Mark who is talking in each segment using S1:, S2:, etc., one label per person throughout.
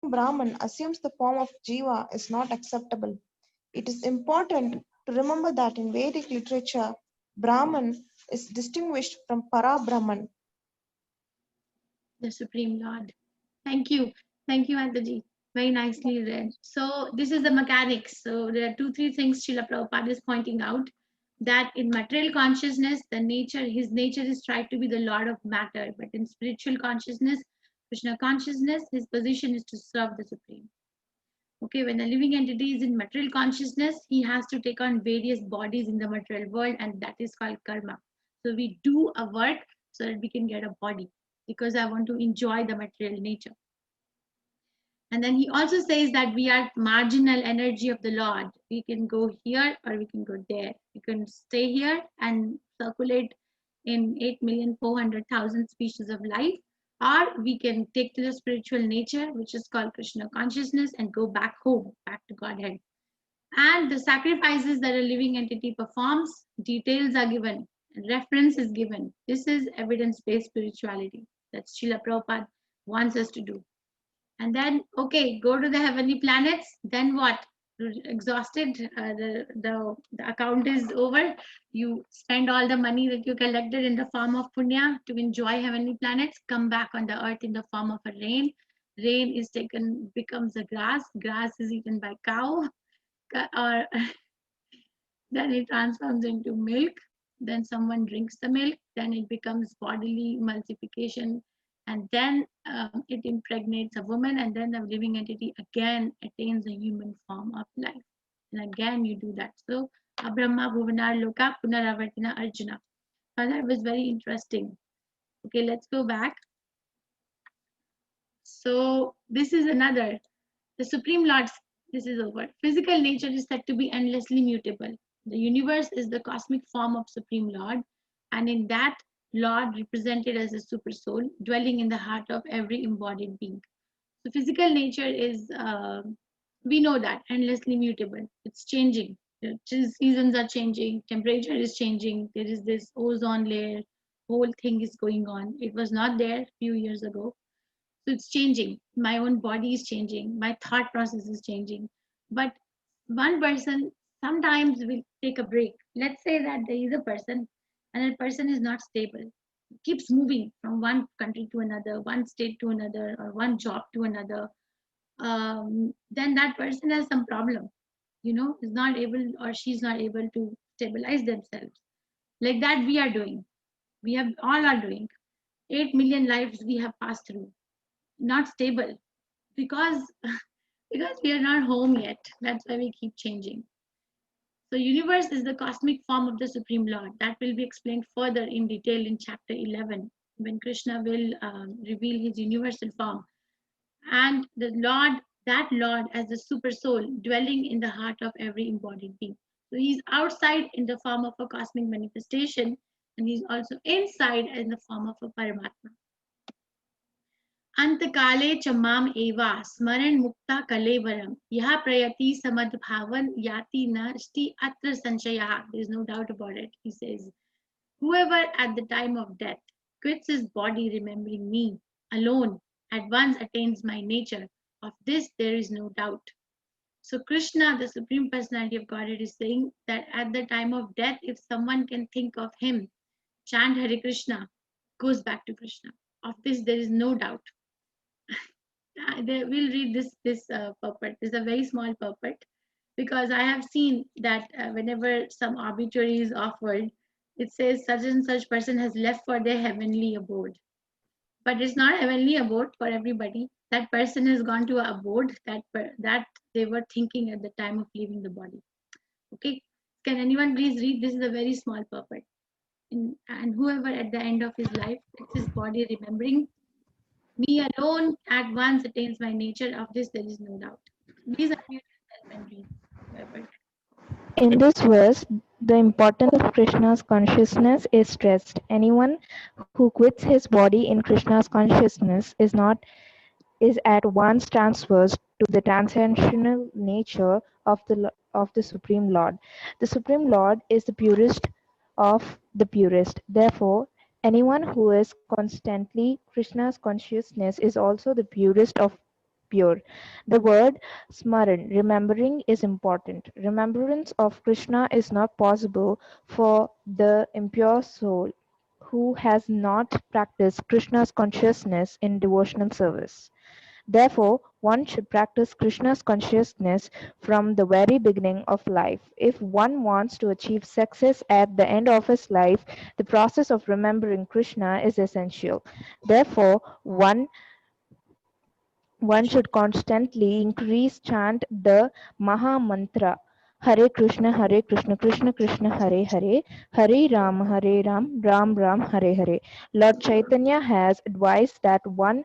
S1: Brahman assumes the form of Jiva is not acceptable. It is important to remember that in Vedic literature, Brahman is distinguished from Para Brahman.
S2: The Supreme Lord. Thank you. Thank you, Antaji. Very nicely read. So this is the mechanics. So there are two, three things Srila Prabhupada is pointing out, that in material consciousness, his nature is tried to be the Lord of matter, but in spiritual consciousness, Krishna consciousness, his position is to serve the Supreme. Okay, when a living entity is in material consciousness, he has to take on various bodies in the material world, and that is called karma. So we do a work so that we can get a body, because I want to enjoy the material nature. And then he also says that we are marginal energy of the Lord. We can go here or we can go there. We can stay here and circulate in 8,400,000 species of life, or we can take to the spiritual nature, which is called Krishna consciousness, and go back home, back to Godhead. And the sacrifices that a living entity performs, details are given, reference is given. This is evidence-based spirituality that Srila Prabhupada wants us to do. And then, okay, go to the heavenly planets. Then what? Exhausted, the account is over. You spend all the money that you collected in the form of punya to enjoy heavenly planets. Come back on the earth in the form of a rain. Rain is taken, becomes a grass. Grass is eaten by cow, or then it transforms into milk. Then someone drinks the milk. Then it becomes bodily emulsification, and then it impregnates a woman, and then the living entity again attains a human form of life. And again, you do that. So, Abrahma Bhuvanar Loka Punaravartina Arjuna. That was very interesting. Okay, let's go back. So, this is another. The Supreme Lord's, this is over. Physical nature is said to be endlessly mutable. The universe is the cosmic form of Supreme Lord, and in that, Lord represented as a super soul dwelling in the heart of every embodied being. So, physical nature is, we know that, endlessly mutable. It's changing. The seasons are changing, temperature is changing, there is this ozone layer, whole thing is going on. It was not there a few years ago. So it's changing. My own body is changing. My thought process is changing. But one person sometimes will take a break. Let's say that there is a person and that person is not stable, keeps moving from one country to another, one state to another, or one job to another. Then that person has some problem, is not able, or she's not able to stabilize themselves. Like that, we are doing. We have all are doing. 8 million lives we have passed through, not stable, because because we are not home yet. That's why we keep changing. So universe is the cosmic form of the Supreme Lord. That will be explained further in detail in chapter 11, when Krishna will reveal his universal form. And the Lord, that Lord as the super soul dwelling in the heart of every embodied being. So he's outside in the form of a cosmic manifestation, and he's also inside in the form of a Paramatma. अंतकाले च माम एवा स्मरण मुक्ता कलेवरम यह प्रयति समद्भावन याति नष्टि अत्र संशयः. There is no doubt about it. He says, whoever at the time of death quits his body remembering me alone at once attains my nature. Of this there is no doubt. So Krishna, the Supreme Personality of Godhead, is saying that at the time of death, if someone can think of him, chant Hare Krishna, goes back to Krishna. Of this there is no doubt. We'll read this puppet. It's a very small puppet, because I have seen that whenever some obituary is offered, it says such and such person has left for their heavenly abode. But it's not heavenly abode for everybody. That person has gone to a abode that they were thinking at the time of leaving the body. Okay, can anyone please read? This is a very small puppet. And whoever at the end of his life gets his body remembering me alone at once attains my nature. Of this there is no doubt. Please unmute yourself and read.
S3: In this verse, the importance of Krishna's consciousness is stressed. Anyone who quits his body in Krishna's consciousness is at once transfers to the transcendental nature of the Supreme Lord. The Supreme Lord is the purest of the purest. Therefore, anyone who is constantly Krishna's consciousness is also the purest of pure. The word smaran, remembering, is important. Remembrance of Krishna is not possible for the impure soul who has not practiced Krishna's consciousness in devotional service. Therefore, one should practice Krishna's consciousness from the very beginning of life. If one wants to achieve success at the end of his life, the process of remembering Krishna is essential. Therefore, one should constantly increase chant the Maha Mantra. Hare Krishna, Krishna Krishna, Hare Ram, Ram Ram, Hare Hare. Lord Chaitanya has advised that one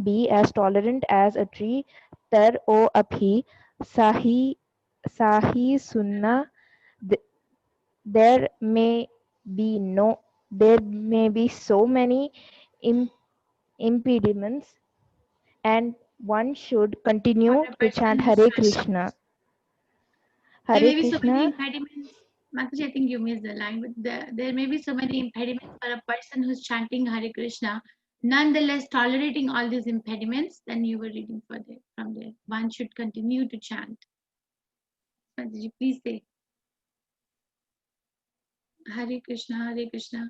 S3: be as tolerant as a tree. Tar o abhi sahi sahi sunna. Th- There may there may be so many im- impediments, and one should
S2: For
S3: continue
S2: a
S3: to chant
S2: person who's
S3: Hare
S2: searching.
S3: Krishna.
S2: There
S3: Hare
S2: may be so many
S3: Krishna.
S2: impediments. Mataji, I think you missed the line, but there may be so many impediments for a person who's chanting Hare Krishna. Nonetheless, tolerating all these impediments, then you were reading from there. One should continue to chant. Mataji, please say Hare Krishna, Hare Krishna.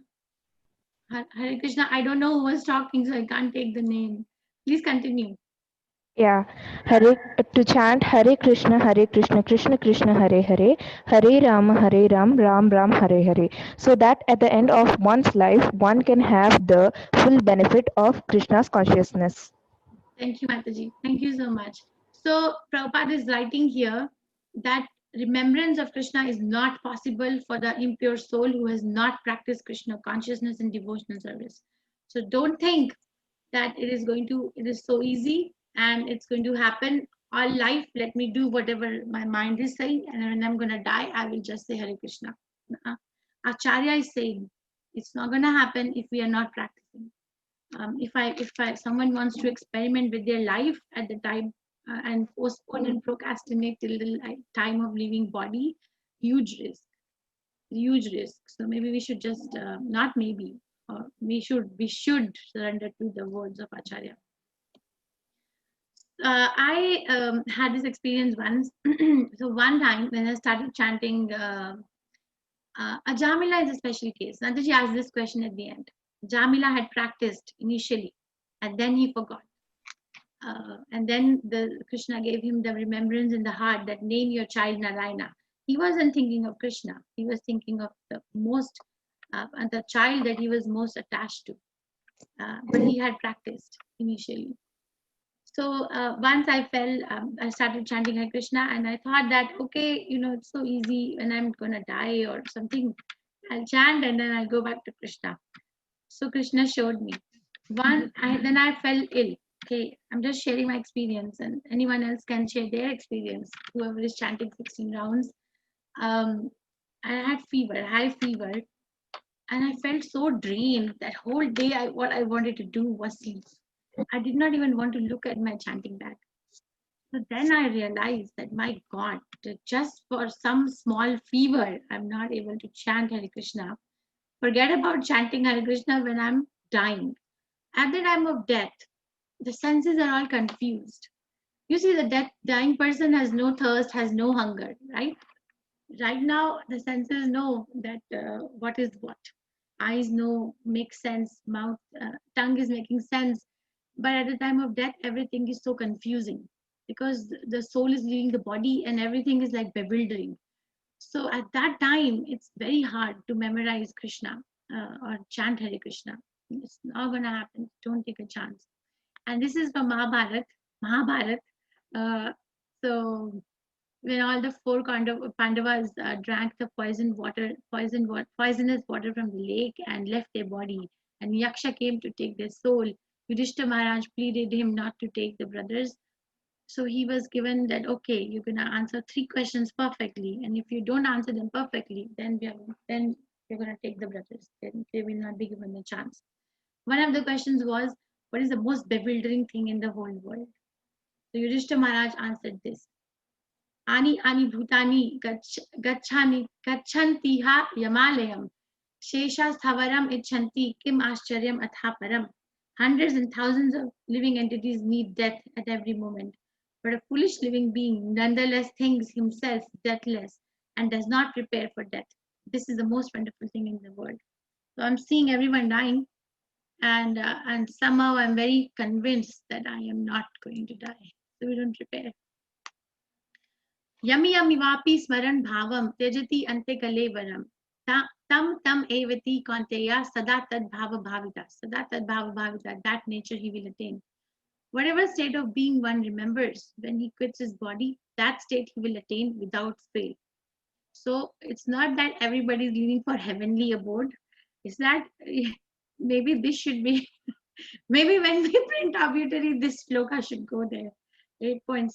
S2: Hare Krishna. I don't know who was talking, so I can't take the name. Please continue.
S3: Yeah, to chant Hare Krishna, Krishna Krishna, Hare Ram, Ram Ram, Hare Hare. So that at the end of one's life, one can have the full benefit of Krishna's consciousness.
S2: Thank you, Mataji. Thank you so much. So Prabhupada is writing here that remembrance of Krishna is not possible for the impure soul who has not practiced Krishna consciousness in devotional service. So don't think that it is so easy and it's going to happen all life. Let me do whatever my mind is saying, and when I'm going to die, I will just say Hare Krishna. Acharya is saying it's not going to happen if we are not practicing. If someone wants to experiment with their life at the time and postpone and procrastinate till the time of leaving body, huge risk. So maybe we should just not maybe we should surrender to the words of Acharya. I had this experience once. So one time when I started chanting, Jamila is a special case. Nandaji asked this question at the end. Jamila had practiced initially, and then he forgot. And then the Krishna gave him the remembrance in the heart that name your child Narayana. He wasn't thinking of Krishna. He was thinking of the child that he was most attached to. But he had practiced initially. So once I started chanting Hare Krishna, and I thought that, okay, it's so easy when I'm gonna die or something, I'll chant and then I'll go back to Krishna. So Krishna showed me. Then I fell ill. Okay, I'm just sharing my experience, and anyone else can share their experience. Whoever is chanting 16 rounds, I had high fever, and I felt so drained that whole day. What I wanted to do was sleep. I did not even want to look at my chanting bag. So then I realized that my God, just for some small fever, I'm not able to chant Hare Krishna. Forget about chanting Hare Krishna when I'm dying. At the time of death, the senses are all confused. You see, the dying person has no thirst, has no hunger, right? Right now, the senses know that what is what. Eyes know, make sense, tongue is making sense. But at the time of death, everything is so confusing because the soul is leaving the body and everything is like bewildering. So at that time, it's very hard to memorize Krishna or chant Hare Krishna. It's not going to happen. Don't take a chance. And this is from Mahabharat. Uh, so when all the four Pandavas drank the poisonous water from the lake and left their body, and Yaksha came to take their soul, Yudhishthira Maharaj pleaded him not to take the brothers. So he was given that, okay, you're going to answer 3 questions perfectly, and if you don't answer them perfectly, then you're going to take the brothers. Then they will not be given a chance. One of the questions was, what is the most bewildering thing in the whole world? So Yudhishthira Maharaj answered this. Ani ani bhutani gachanti ha yamalayam. Shesha sthavaram icchanti kim ascharyam atha param. Hundreds and thousands of living entities meet death at every moment. But a foolish living being nonetheless thinks himself deathless and does not prepare for death. This is the most wonderful thing in the world. So I'm seeing everyone dying, and somehow I'm very convinced that I am not going to die. So we don't prepare. Yami yami vapi smaran bhavam tejati ante kalevaram. Tam tam evati konteya sada tad bhava bhavita. Sada tad bhava bhavita. That nature he will attain. Whatever state of being one remembers when he quits his body, that state he will attain without fail. So it's not that everybody is leaving for heavenly abode. It's that maybe this should be, maybe when we print obituary, this sloka should go there. 8.6.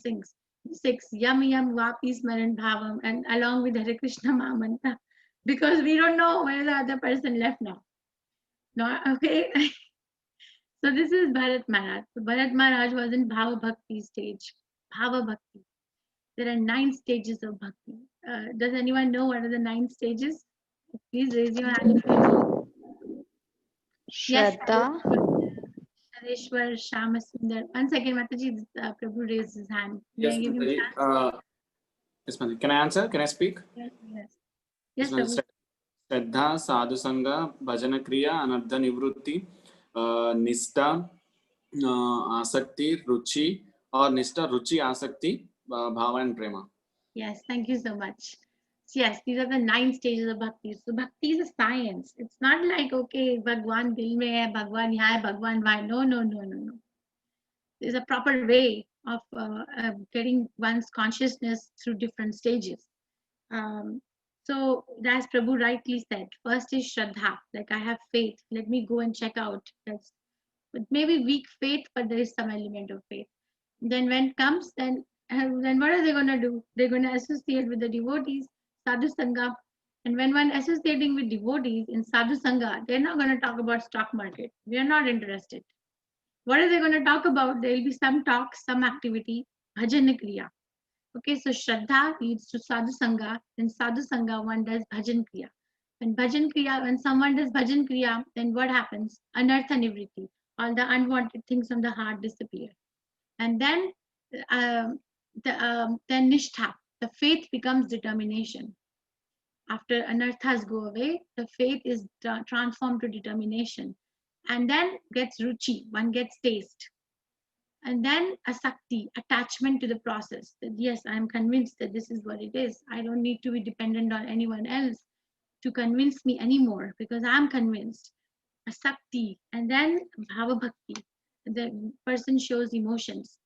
S2: 6. Yam yam vapi smaran bhavam, and along with Hare Krishna Mahamanta, because we don't know where the other person left now. No, okay. So this is Bharat Maharaj. So Bharat Maharaj was in Bhava Bhakti stage. Bhava Bhakti. There are 9 stages of Bhakti. Does anyone know what are the 9 stages? Please raise your hand. Yes.
S4: Shraddha,
S2: Sareshwar Shamasundar. 1 second, Mataji. Prabhu raised his hand. May
S5: Yes,
S2: I give him
S5: Mataji.
S2: chance?
S5: Yes, Mataji. Can I answer? Can I speak?
S2: Yes. Yes,
S5: Mataji.
S2: Prabhu.
S5: श्रद्धा साधु संग भजन क्रिया अनर्थ निवृत्ति निष्ठा आसक्ति रुचि और निष्ठा रुचि आसक्ति भाव and Prem.
S2: Yes, thank you so much. Yes, these are the 9 stages of bhakti. So bhakti is a science. It's not like, okay, Bhagwan dil mein hai, Bhagwan yahan hai, Bhagwan wahan. No. There's a proper way of getting one's consciousness through different stages. So as Prabhu rightly said, first is Shraddha, like I have faith. Let me go and check out. That's maybe weak faith, but there is some element of faith. Then when it comes, then what are they going to do? They're going to associate with the devotees, sadhu sangha. And when one associating with devotees in sadhu sangha, they're not going to talk about stock market. We are not interested. What are they going to talk about? There will be some talk, some activity, bhajan kriya. Okay, so Shraddha leads to sadhu sangha. In sadhu sangha, one does bhajan kriya. When someone does bhajan kriya, then what happens? Anartha nivritti. All the unwanted things from the heart disappear. And then then nishtha, the faith becomes determination. After anarthas go away, the faith is transformed to determination. And then gets ruchi, one gets taste. And then asakti, attachment to the process. That yes, I am convinced that this is what it is. I don't need to be dependent on anyone else to convince me anymore because I'm convinced. Asakti, and then bhava bhakti. The person shows emotions,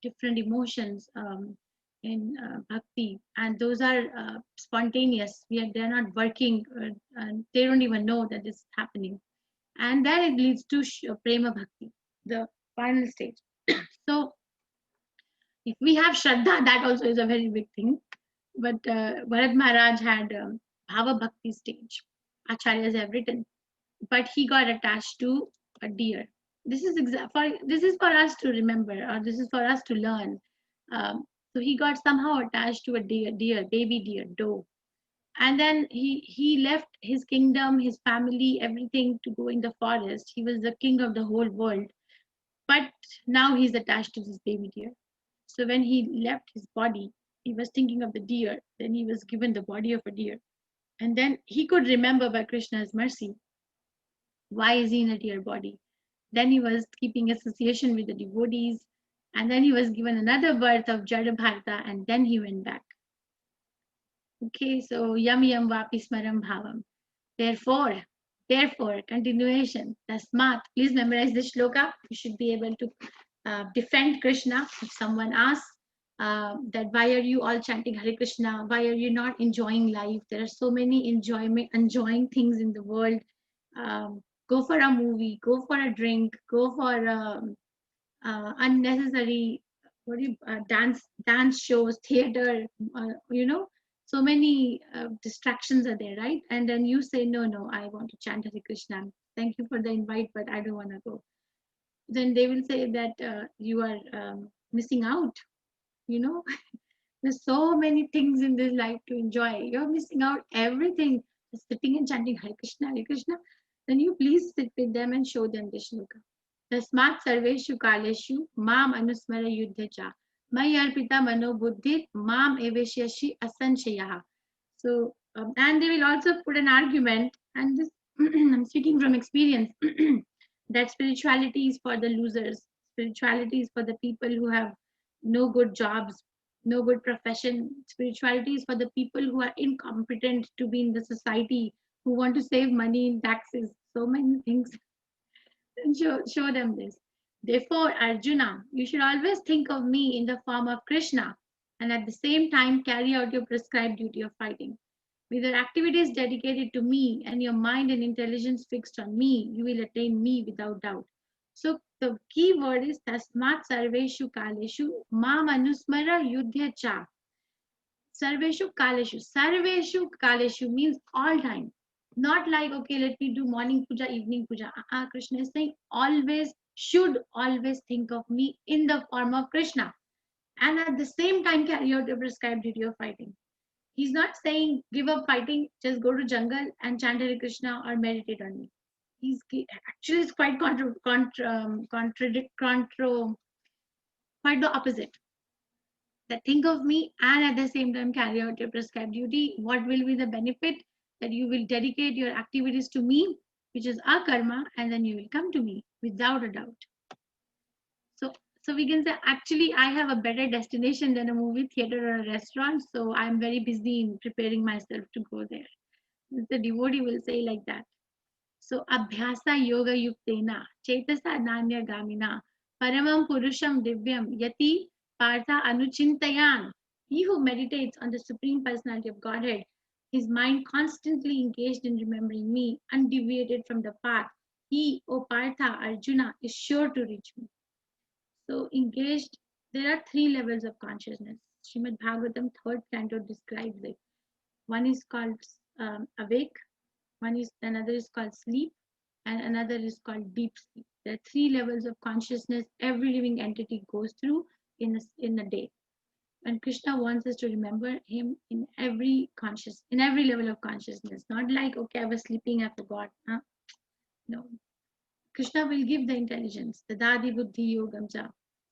S2: different emotions in bhakti, and those are spontaneous. They're not working, and they don't even know that this is happening. And then it leads to prema bhakti, the final stage. So if we have Shraddha, that also is a very big thing. But Bharat Maharaj had Bhava Bhakti stage. Acharyas have written. But he got attached to a deer. This is for us to remember, or this is for us to learn. So he got somehow attached to a deer, baby deer, doe. And then he left his kingdom, his family, everything to go in the forest. He was the king of the whole world. But now he's attached to this baby deer. So when he left his body, he was thinking of the deer. Then he was given the body of a deer. And then he could remember by Krishna's mercy, why is he in a deer body? Then he was keeping association with the devotees. And then he was given another birth of Jada Bharata. And then he went back. Okay, so yam yam vapi smaram bhavam. Therefore, continuation. Tasmat. Please memorize this shloka. You should be able to defend Krishna if someone asks that why are you all chanting Hare Krishna? Why are you not enjoying life? There are so many enjoying things in the world. Go for a movie, go for a drink, go for unnecessary dance shows, theater. So many distractions are there, right? And then you say, no, I want to chant Hare Krishna. Thank you for the invite, but I don't want to go. Then they will say that you are missing out. There's so many things in this life to enjoy. You're missing out everything. Just sitting and chanting Hare Krishna, Hare Krishna. Then you please sit with them and show them the shloka. Tasmat sarveshu kaleshu mam anusmara yuddhacha. Maya arpita mano buddhir mam eveshyashi asanchayaha. So, and they will also put an argument, and this I'm speaking from experience, that spirituality is for the losers. Spirituality is for the people who have no good jobs, no good profession. Spirituality is for the people who are incompetent to be in the society, who want to save money in taxes, so many things. And show them this. Therefore, Arjuna, you should always think of me in the form of Krishna, and at the same time carry out your prescribed duty of fighting. With your activities dedicated to me and your mind and intelligence fixed on me, you will attain me without doubt. So the key word is Tasmat Sarveshu Kaleshu Mam Anusmara Yudhya Cha. Sarveshu Kaleshu. Sarveshu Kaleshu means all time. Not like, okay, let me do morning puja, evening puja. Krishna is saying always, should always think of me in the form of Krishna. And at the same time carry out your prescribed duty of fighting. He's not saying give up fighting, just go to jungle and chant Hare Krishna or meditate on me. He's actually it's quite quite the opposite. That think of me and at the same time carry out your prescribed duty. What will be the benefit? That you will dedicate your activities to me, which is our karma, and then you will come to me without a doubt. So we can say actually I have a better destination than a movie theater or a restaurant. So I'm very busy in preparing myself to go there. The devotee will say like that. So abhyasa yoga yuktena chetasa nanya gamina paramam purusham divyam yati partha anuchintayan. He who meditates on the Supreme Personality of Godhead, his mind constantly engaged in remembering me, undeviated from the path, he, O Partha, Arjuna, is sure to reach me. So engaged, there are three levels of consciousness. Srimad Bhagavatam, third canto describes it. One is called awake, another is called sleep, and another is called deep sleep. There are three levels of consciousness every living entity goes through in a day. And Krishna wants us to remember him in every level of consciousness. Not like, okay, I was sleeping, I forgot. Huh? No. Krishna will give the intelligence, the Dadi Buddhi Yogam Ja.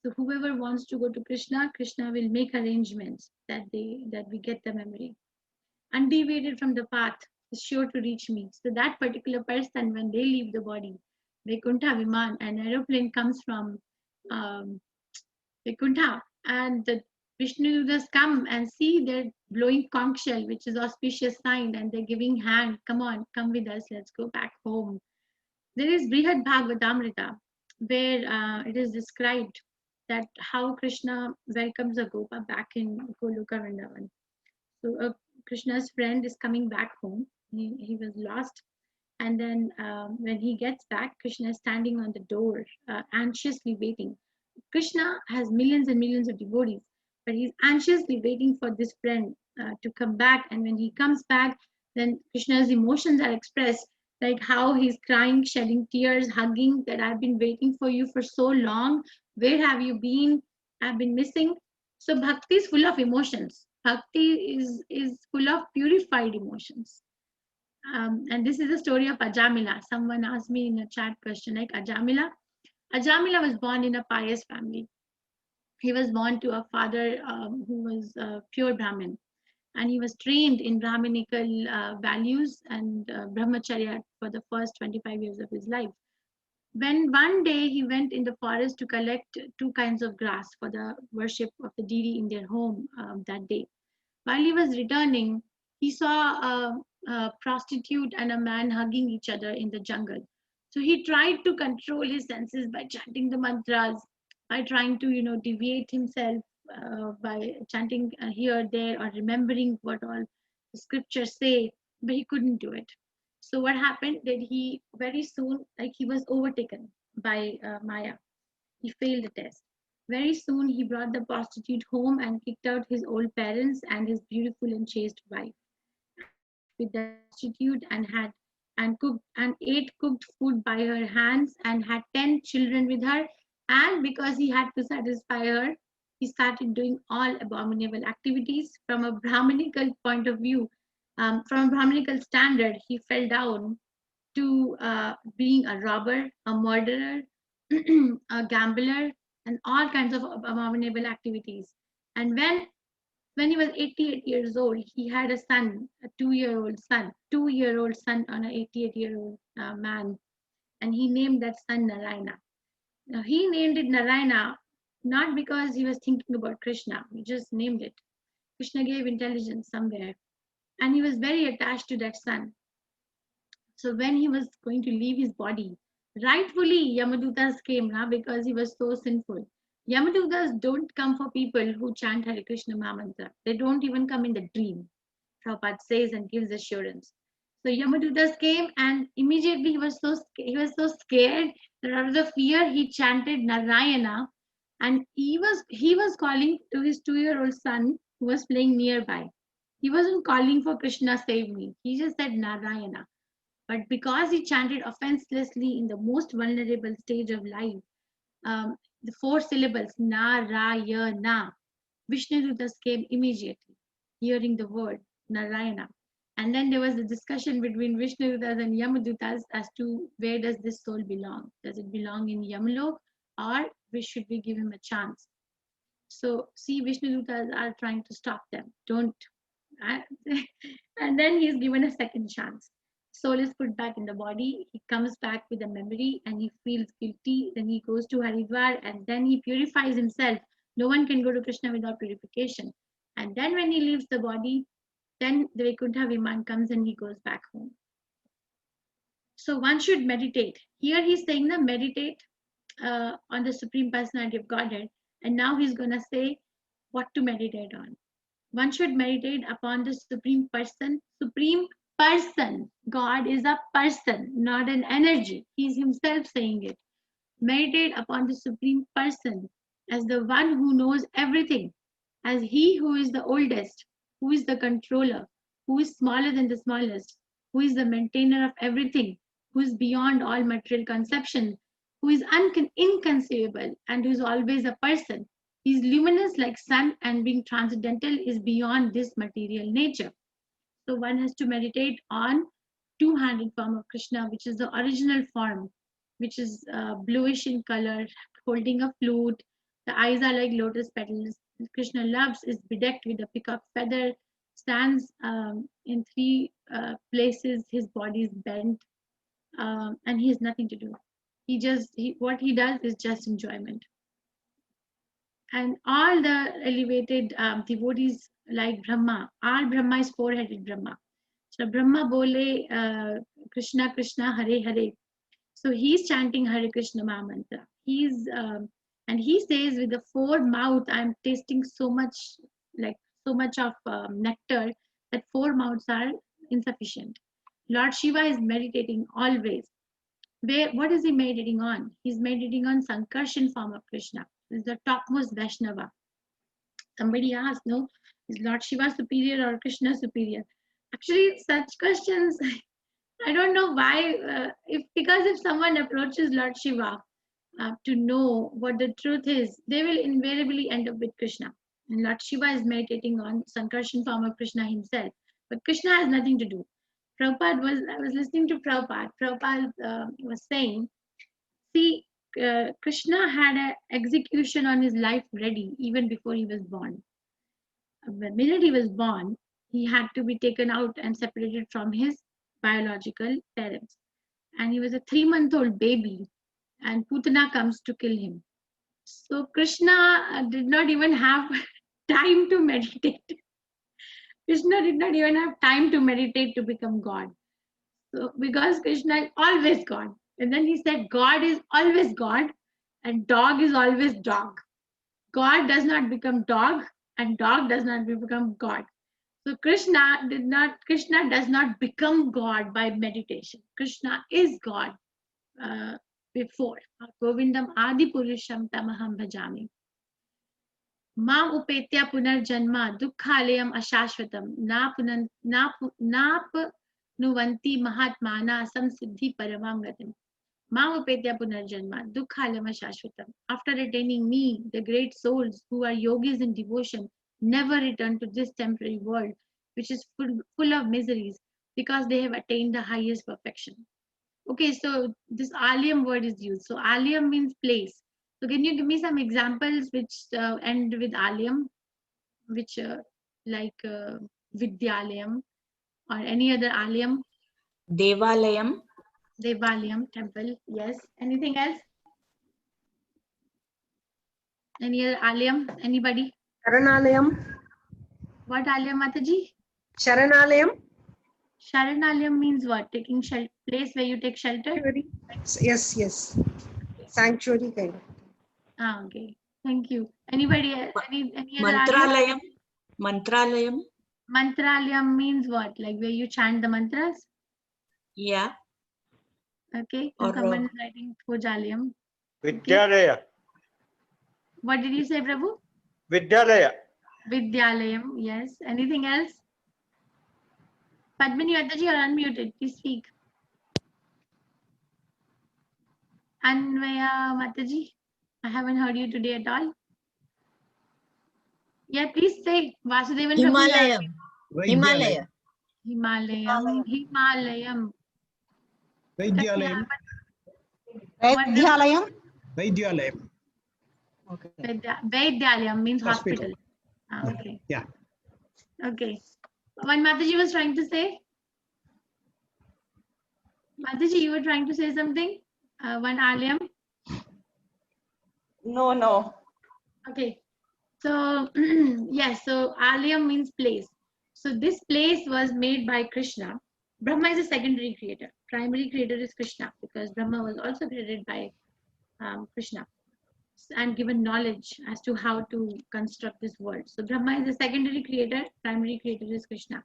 S2: So whoever wants to go to Krishna, Krishna will make arrangements that we get the memory. Undeviated from the path is sure to reach me. So that particular person, when they leave the body, Vaikuntha Viman, an aeroplane comes from Vaikuntha, and the Vishnu come and see they're blowing conch shell, which is auspicious sign, and they're giving hand, come on, come with us, let's go back home. There is Brihad Bhagavatamrita, where it is described that how Krishna welcomes a Gopa back in Goloka Vrindavan. So Krishna's friend is coming back home. He was lost. And then when he gets back, Krishna is standing on the door, anxiously waiting. Krishna has millions and millions of devotees, but he's anxiously waiting for this friend to come back. And when he comes back, then Krishna's emotions are expressed, like how he's crying, shedding tears, hugging, that I've been waiting for you for so long. Where have you been? I've been missing. So bhakti is full of emotions. Bhakti is full of purified emotions. And this is the story of Ajamila. Someone asked me in a chat question like Ajamila. Ajamila was born in a pious family. He was born to a father who was pure Brahmin, and he was trained in Brahminical values and brahmacharya for the first 25 years of his life. When one day he went in the forest to collect two kinds of grass for the worship of the deity in their home that day. While he was returning, he saw a prostitute and a man hugging each other in the jungle. So he tried to control his senses by chanting the mantras, by trying to, deviate himself by chanting here, there, or remembering what all the scriptures say, but he couldn't do it. So what happened that he very soon, like he was overtaken by Maya. He failed the test. Very soon he brought the prostitute home and kicked out his old parents and his beautiful and chaste wife. With the prostitute and cooked and ate cooked food by her hands and had 10 children with her. And because he had to satisfy her, he started doing all abominable activities from a Brahminical point of view. From a Brahminical standard, he fell down to being a robber, a murderer, a gambler, and all kinds of abominable activities. And when he was 88 years old, he had a son, a 2-year-old son, 2-year-old son on an 88-year-old man, and he named that son Narayana. Now, he named it Narayana not because he was thinking about Krishna, he just named it. Krishna gave intelligence somewhere, and he was very attached to that son. So when he was going to leave his body, rightfully Yamadutas came now because he was so sinful. Yamadutas don't come for people who chant Hare Krishna Mahamantra. They don't even come in the dream. Prabhupada says and gives assurance. So Yamadutas came, and immediately he was so scared that out of the fear he chanted Narayana, and he was calling to his 2-year-old son who was playing nearby. He wasn't calling for Krishna save me. He just said Narayana. But because he chanted offenselessly in the most vulnerable stage of life, the 4 syllables Narayana, Vishnudutas came immediately, hearing the word Narayana. And then there was a discussion between Vishnudutas and Yamadutas as to where does this soul belong? Does it belong in Yamalok, or should we give him a chance? So see, Vishnudutas are trying to stop them. Don't. And then he's given a second chance. Soul is put back in the body. He comes back with a memory and he feels guilty. Then he goes to Haridwar and then he purifies himself. No one can go to Krishna without purification. And then when he leaves the body, then the Vaikuntha Viman comes and he goes back home. So one should meditate. Here he's saying that meditate on the Supreme Personality of Godhead. And now he's going to say what to meditate on. One should meditate upon the Supreme Person. Supreme Person. God is a person, not an energy. He's himself saying it. Meditate upon the Supreme Person as the one who knows everything, as he who is the oldest, who is the controller, who is smaller than the smallest, who is the maintainer of everything, who is beyond all material conception, who is inconceivable, and who is always a person. He is luminous like sun, and being transcendental is beyond this material nature. So one has to meditate on two-handed form of Krishna, which is the original form, which is bluish in color, holding a flute. The eyes are like lotus petals. Krishna loves is bedecked with a peacock feather, stands in 3 places. His body is bent, and he has nothing to do. What he does is just enjoyment. And all the elevated devotees like Brahma, all Brahma is 4-headed Brahma. So Brahma bole Krishna Krishna Hare Hare. So he's chanting Hare Krishna Mahamantra. And he says with the 4 mouth, I'm tasting so much of nectar that 4 mouths are insufficient. Lord Shiva is meditating always. What is he meditating on? He's meditating on Sankarshan form of Krishna. Is the topmost Vaishnava. Somebody asked, no, is Lord Shiva superior or Krishna superior? Actually, such questions, I don't know why. Because if someone approaches Lord Shiva to know what the truth is, they will invariably end up with Krishna. And Lord Shiva is meditating on Sankarshan form of Krishna himself. But Krishna has nothing to do. I was listening to Prabhupada. Prabhupada was saying, see, Krishna had an execution on his life ready even before he was born. The minute he was born, he had to be taken out and separated from his biological parents. And he was a 3-month-old baby, and Putana comes to kill him. So Krishna did not even have time to meditate. Krishna did not even have time to meditate to become God. So because Krishna is always God. And then he said, God is always God and dog is always dog. God does not become dog and dog does not become God. So Krishna does not become God by meditation. Krishna is God before. Govindam Adi Purusham Tamaham Bhajami. Mam upetya punarjanma dukkhalayam ashashvatam nuvanti mahatmana samsiddhi paramam gatim. Mam upetya punarjanma dukkhalayam ashashvatam. After attaining me, the great souls who are yogis in devotion never return to this temporary world, which is full of miseries, because they have attained the highest perfection. Okay, so this alyam word is used. So alyam means place. So can you give me some examples which end with alyam, which like Vidyalayam or any other alyam?
S4: Devalayam.
S2: Devalayam, temple. Yes. Anything else? Any other alyam? Anybody?
S6: Sharanalayam.
S2: What alyam, Mataji?
S6: Sharanalayam.
S2: Sharanalayam means what? Taking shelter, place where you take shelter?
S6: Yes, yes. Sanctuary kind of.
S2: Ah, okay. Thank you. Anybody else? Any other alyam?
S4: Mantralayam. Mantralayam.
S2: Mantralayam means what? Like where you chant the mantras?
S4: Yeah.
S2: Okay.
S4: Or,
S2: And someone is writing Pujalayam.
S7: Vidyalaya.
S2: What did you say, Prabhu?
S7: Vidyalaya.
S2: Vidyalayam. Yes. Anything else? Padmini Mataji, you are unmuted. Please speak. Anvaya Mataji, I haven't heard you today at all. Yeah, please say. Vasudevan Prabhu.
S4: Himalayam. Himalaya.
S2: Himalayam. Himalayam.
S8: Vaidyalayam.
S1: Vaidyalayam.
S8: Vaidyalayam.
S1: Okay.
S2: Vaidyalayam means hospital.
S8: Hospital.
S2: Ah, okay.
S8: Yeah.
S2: Okay. What Mataji was trying to say? Mataji, you were trying to say something? One alyam?
S1: No.
S2: Okay. So, yes, so alyam means place. So this place was made by Krishna. Brahma is a secondary creator. Primary creator is Krishna because Brahma was also created by Krishna and given knowledge as to how to construct this world. So Brahma is a secondary creator. Primary creator is Krishna.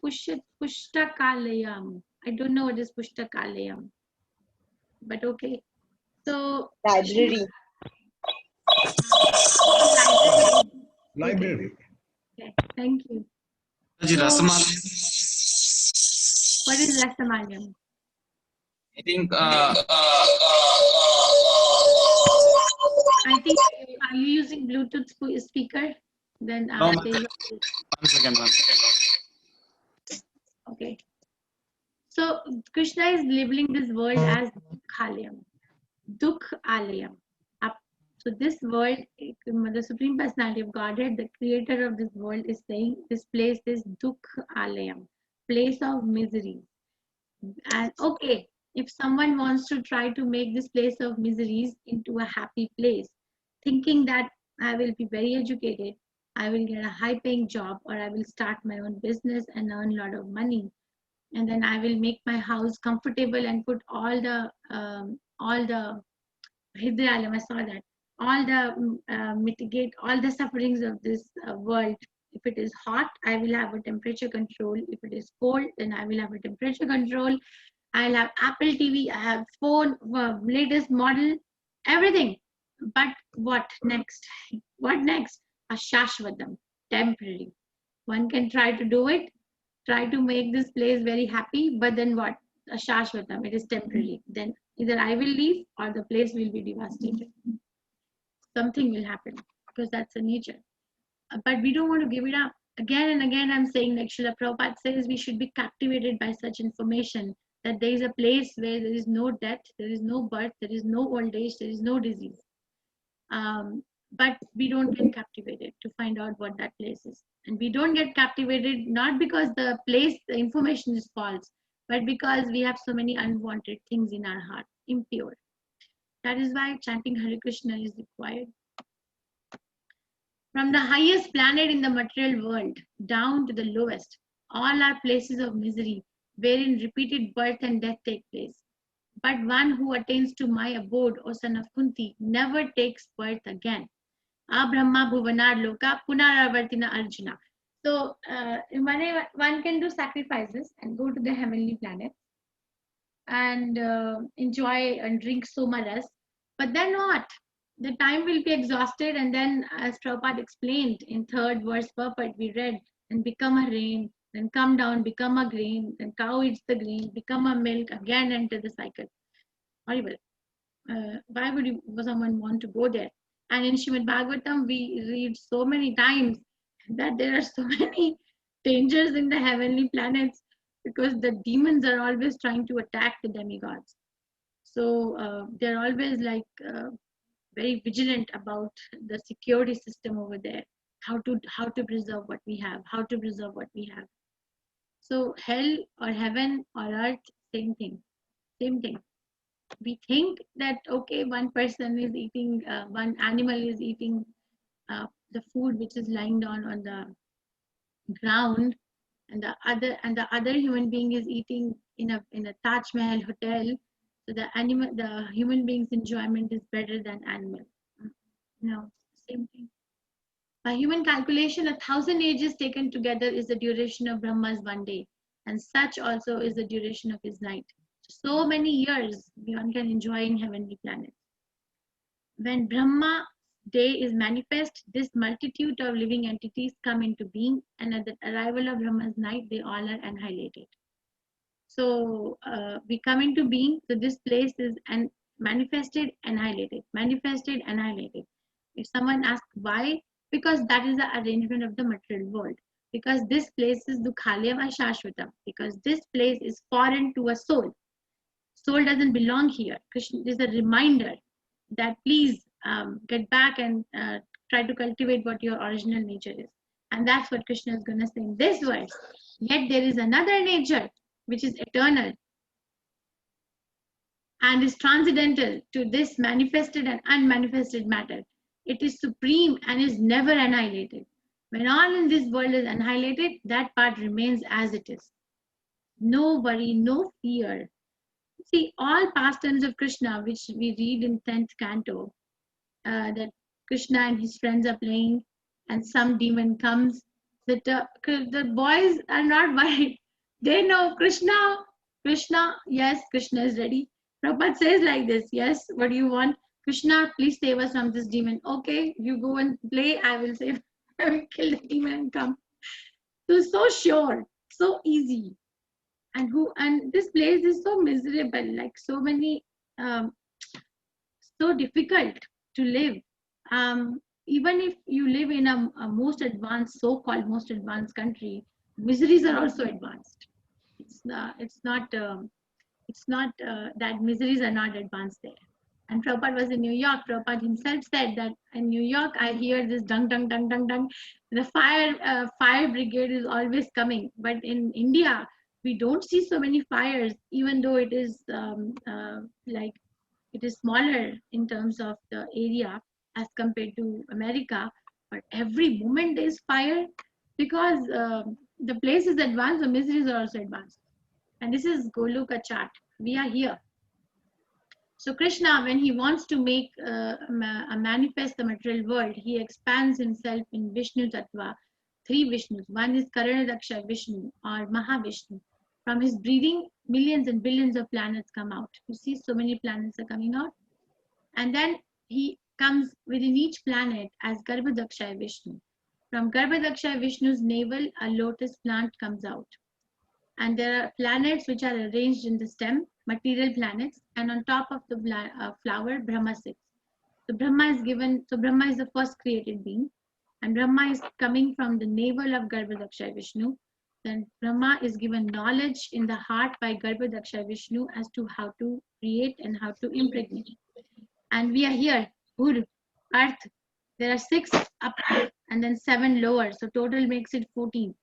S2: Pushtakalayam. I don't know what is Pushtakalayam, but okay. So
S1: Library.
S8: Library.
S2: Okay, thank you.
S5: Mataji,
S2: So-
S5: Rasamal.
S2: What is Rasamalyam?
S5: I think
S2: I think, are you using Bluetooth speaker? Then
S5: No,
S2: there you go.
S5: one second.
S2: Okay. So Krishna is labeling this world as Dukhalayam. Dukhalayam. So this world, the Supreme Personality of Godhead, the creator of this world, is saying this place is Dukhalayam, place of misery. And okay, if someone wants to try to make this place of miseries into a happy place, thinking that I will be very educated, I will get a high paying job, or I will start my own business and earn a lot of money, and then I will make my house comfortable and put all the Hidyalayam, I saw that, all the mitigate all the sufferings of this world. If it is hot, I will have a temperature control. If it is cold, then I will have a temperature control. I'll have Apple TV, I have phone, latest model, everything. But what next? What next? A Shashvatam, temporary. One can try to do it, try to make this place very happy, but then what? A Shashvatam, it is temporary. Then either I will leave or the place will be devastated. Something will happen because that's the nature. But we don't want to give it up. Again and again, I'm saying, like Srila Prabhupada says, we should be captivated by such information that there is a place where there is no death, there is no birth, there is no old age, there is no disease. But we don't get captivated to find out what that place is. And we don't get captivated not because the information is false, but because we have so many unwanted things in our heart, impure. That is why chanting Hare Krishna is required. From the highest planet in the material world down to the lowest, all are places of misery wherein repeated birth and death take place. But one who attains to my abode, O son of Kunti, never takes birth again. Abrahma Bhuvanar Loka Punaravartina Arjuna. So one can do sacrifices and go to the heavenly planet and enjoy and drink somaras. But then what? The time will be exhausted, and then, as Prabhupada explained in 3rd verse purport, we read, and become a rain, then come down, become a grain, then cow eats the grain, become a milk, again enter the cycle. Horrible. Why would someone want to go there? And in Srimad Bhagavatam, we read so many times that there are so many dangers in the heavenly planets. because the demons are always trying to attack the demigods. So they're always like very vigilant about the security system over there, how to preserve what we have, how to preserve what we have. So hell or heaven or earth, same thing, same thing. We think that okay, one person is eating, one animal is eating the food which is lying down on the ground, and the other human being is eating in a Taj Mahal hotel. So the human being's enjoyment is better than animal. No, same thing. By human calculation, 1,000 ages taken together is the duration of Brahma's one day, and such also is the duration of his night. So many years one can enjoy in heavenly planets. When Brahma's day is manifest, this multitude of living entities come into being, and at the arrival of Brahma's night, they all are annihilated. So we come into being, so this place is manifested, annihilated, manifested, annihilated. If someone asks why, because that is the arrangement of the material world. Because this place is Dukhalaya va Shashvatam. Because this place is foreign to a soul. Soul doesn't belong here. Krishna is a reminder that please get back and try to cultivate what your original nature is. And that's what Krishna is going to say in this verse. Yet there is another nature which is eternal and is transcendental to this manifested and unmanifested matter. It is supreme and is never annihilated. When all in this world is annihilated, that part remains as it is. No worry, no fear. See, all pastimes of Krishna, which we read in 10th canto, that Krishna and his friends are playing, and some demon comes, that the boys are not worried. They know Krishna, yes, Krishna is ready. Prabhupada says like this, yes, what do you want? Krishna, please save us from this demon. Okay, you go and play, I will save, I will kill the demon and come. So sure, so easy. And this place is so miserable, like so many, so difficult to live. Even if you live in a most advanced, so-called most advanced country, miseries are also advanced. It's not that miseries are not advanced there. And Prabhupada was in New York. Prabhupada himself said that in New York, I hear this dung, dung, dung, dung, dung. The fire brigade is always coming. But in India, we don't see so many fires, even though it is like it is smaller in terms of the area as compared to America. But every moment there is fire because the place is advanced, the miseries are also advanced. And this is Goloka chart. We are here. So Krishna, when he wants to make manifest the material world, he expands himself in Vishnu Tattva, 3 Vishnus. One is Karanadaksha Vishnu or Mahavishnu. From his breathing, millions and billions of planets come out. You see, so many planets are coming out. And then he comes within each planet as Garbhadaksha Vishnu. From Garbhadaksha Vishnu's navel, a lotus plant comes out. And there are planets which are arranged in the stem, material planets, and on top of the flower, Brahma sits. So Brahma is the first created being, and Brahma is coming from the navel of Garbhadaksha Vishnu. Then Brahma is given knowledge in the heart by Garbhadaksha Vishnu as to how to create and how to impregnate. And we are here, Ur, Earth. There are 6 up and then 7 lower, so total makes it 14.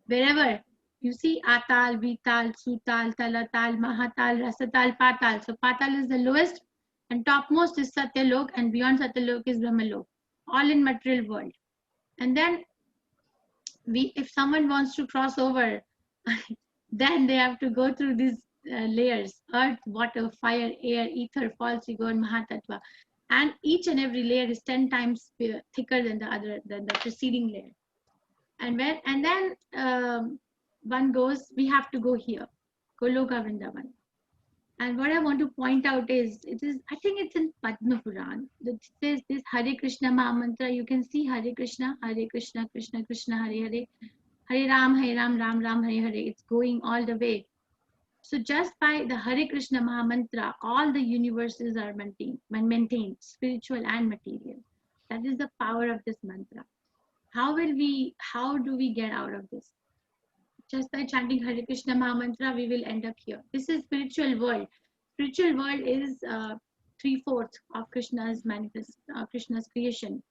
S2: Wherever you see Atal, Vital, Sutal, Talatal, Mahatal, Rasatal, Patal. So Patal is the lowest and topmost is Satyalok, and beyond Satyalok is Brahmalok, all in material world. And then if someone wants to cross over, then they have to go through these layers: earth, water, fire, air, ether, false ego, and Mahatattva. And each and every layer is 10 times thicker than the preceding layer. And then one goes, we have to go here, Goloka Vrindavan. And what I want to point out is, I think it's in Padma Puran. It says this Hare Krishna Maha Mantra. You can see Hare Krishna, Krishna Krishna, Hare Hare, Hare Ram, Ram Ram, Hare Hare. It's going all the way. So just by the Hare Krishna Maha Mantra, all the universes are maintained, spiritual and material. That is the power of this mantra. How do we get out of this? just by chanting Hare Krishna Mahamantra, we will end up here. This is spiritual world. Spiritual world is 3/4 of Krishna's Krishna's creation.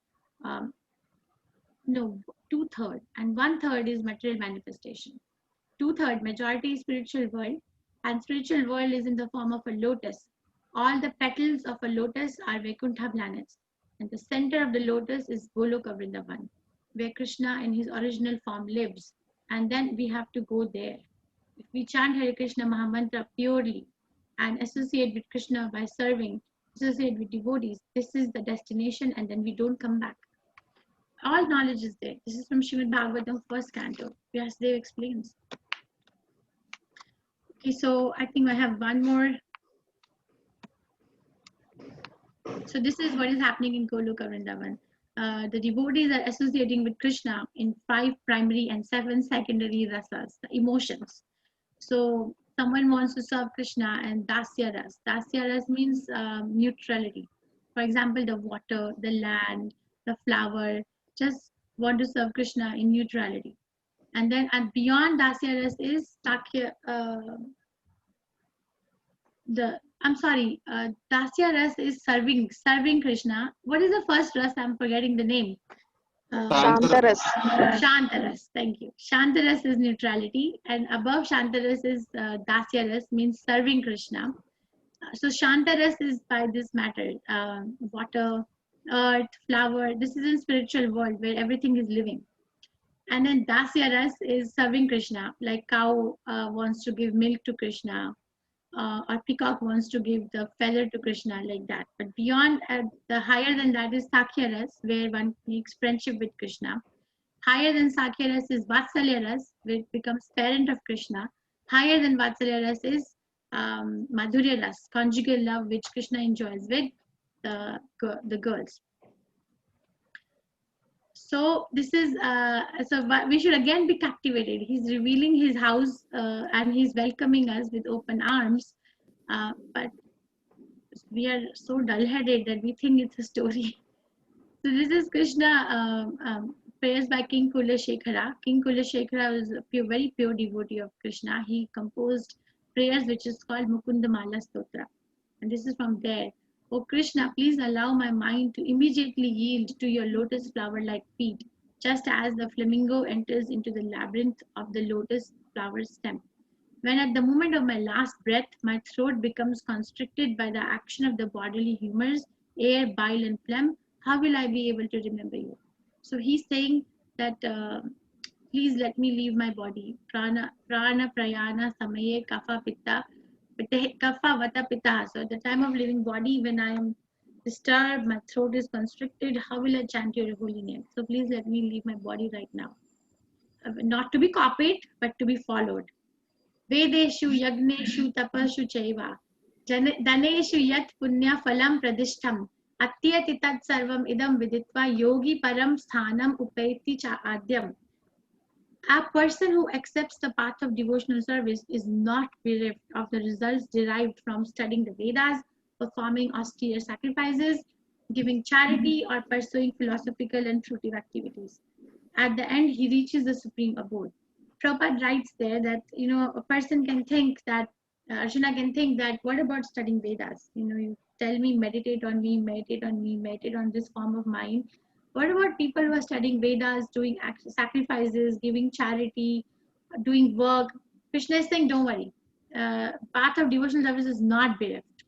S2: No, 2/3, and 1/3 is material manifestation. 2/3 majority is spiritual world, and spiritual world is in the form of a lotus. All the petals of a lotus are Vaikuntha planets, and the center of the lotus is Goloka Vrindavan, where Krishna in his original form lives. And then we have to go there. If we chant Hare Krishna Mahamantra purely and associate with Krishna by serving, associate with devotees, this is the destination, and then we don't come back. All knowledge is there. This is from Srimad Bhagavatam, first canto. Vyasadeva explains. Okay, so I think I have one more. So this is what is happening in Goloka Vrindavan. The devotees are associating with Krishna in 5 primary and 7 secondary rasas, the emotions. So someone wants to serve Krishna and Dasya ras. Dasya ras means neutrality. For example, the water, the land, the flower, just want to serve Krishna in neutrality. And then beyond Dasya ras is Sakya, Dasya ras is serving Krishna. What is the first ras? I'm forgetting the name.
S3: Shantaras.
S2: Shantaras, thank you. Shantaras is neutrality, and above Shantaras is Dasya ras, means serving Krishna. So Shantaras is by this matter, water, earth, flower. This is in spiritual world where everything is living. And then Dasya ras is serving Krishna, like cow wants to give milk to Krishna, or peacock wants to give the feather to Krishna, like that. But beyond, the higher than that is Sakya ras, where one makes friendship with Krishna. Higher than Sakya ras is Vatsalya ras, which becomes parent of Krishna. Higher than Vatsalya ras is Madhurya ras, conjugal love, which Krishna enjoys with the girls. So this is we should again be captivated. He's revealing his house and he's welcoming us with open arms, but we are so dull-headed that we think it's a story. So this is Krishna prayers by King Kulashekara. King Kulashekara was a very pure devotee of Krishna. He composed prayers which is called Mukundamala Stotra, and this is from there. Oh Krishna, please allow my mind to immediately yield to your lotus flower-like feet, just as the flamingo enters into the labyrinth of the lotus flower stem. When at the moment of my last breath, my throat becomes constricted by the action of the bodily humors, air, bile, and phlegm, how will I be able to remember you? So he's saying that please let me leave my body. Prana prayana samaye kapha pitta. Kapha vata pitta. So at the time of leaving body, when I am disturbed, my throat is constricted, how will I chant your holy name? So please let me leave my body right now. Not to be copied, but to be followed. Vedeshu yagneshu tapashu chaiva. Daneshu yat punya phalam pradishtam. Atyati tat sarvam idam viditva yogi param sthanam upaiti cha adyam. A person who accepts the path of devotional service is not bereft of the results derived from studying the Vedas, performing austere sacrifices, giving charity, or pursuing philosophical and fruitive activities. At the end, he reaches the supreme abode. Prabhupada writes there that, a person can think that, Arjuna can think that, what about studying Vedas? You tell me, meditate on me, meditate on me, meditate on this form of mind. What about people who are studying Vedas, doing sacrifices, giving charity, doing work? Krishna is saying, don't worry. Path of devotional service is not bereft.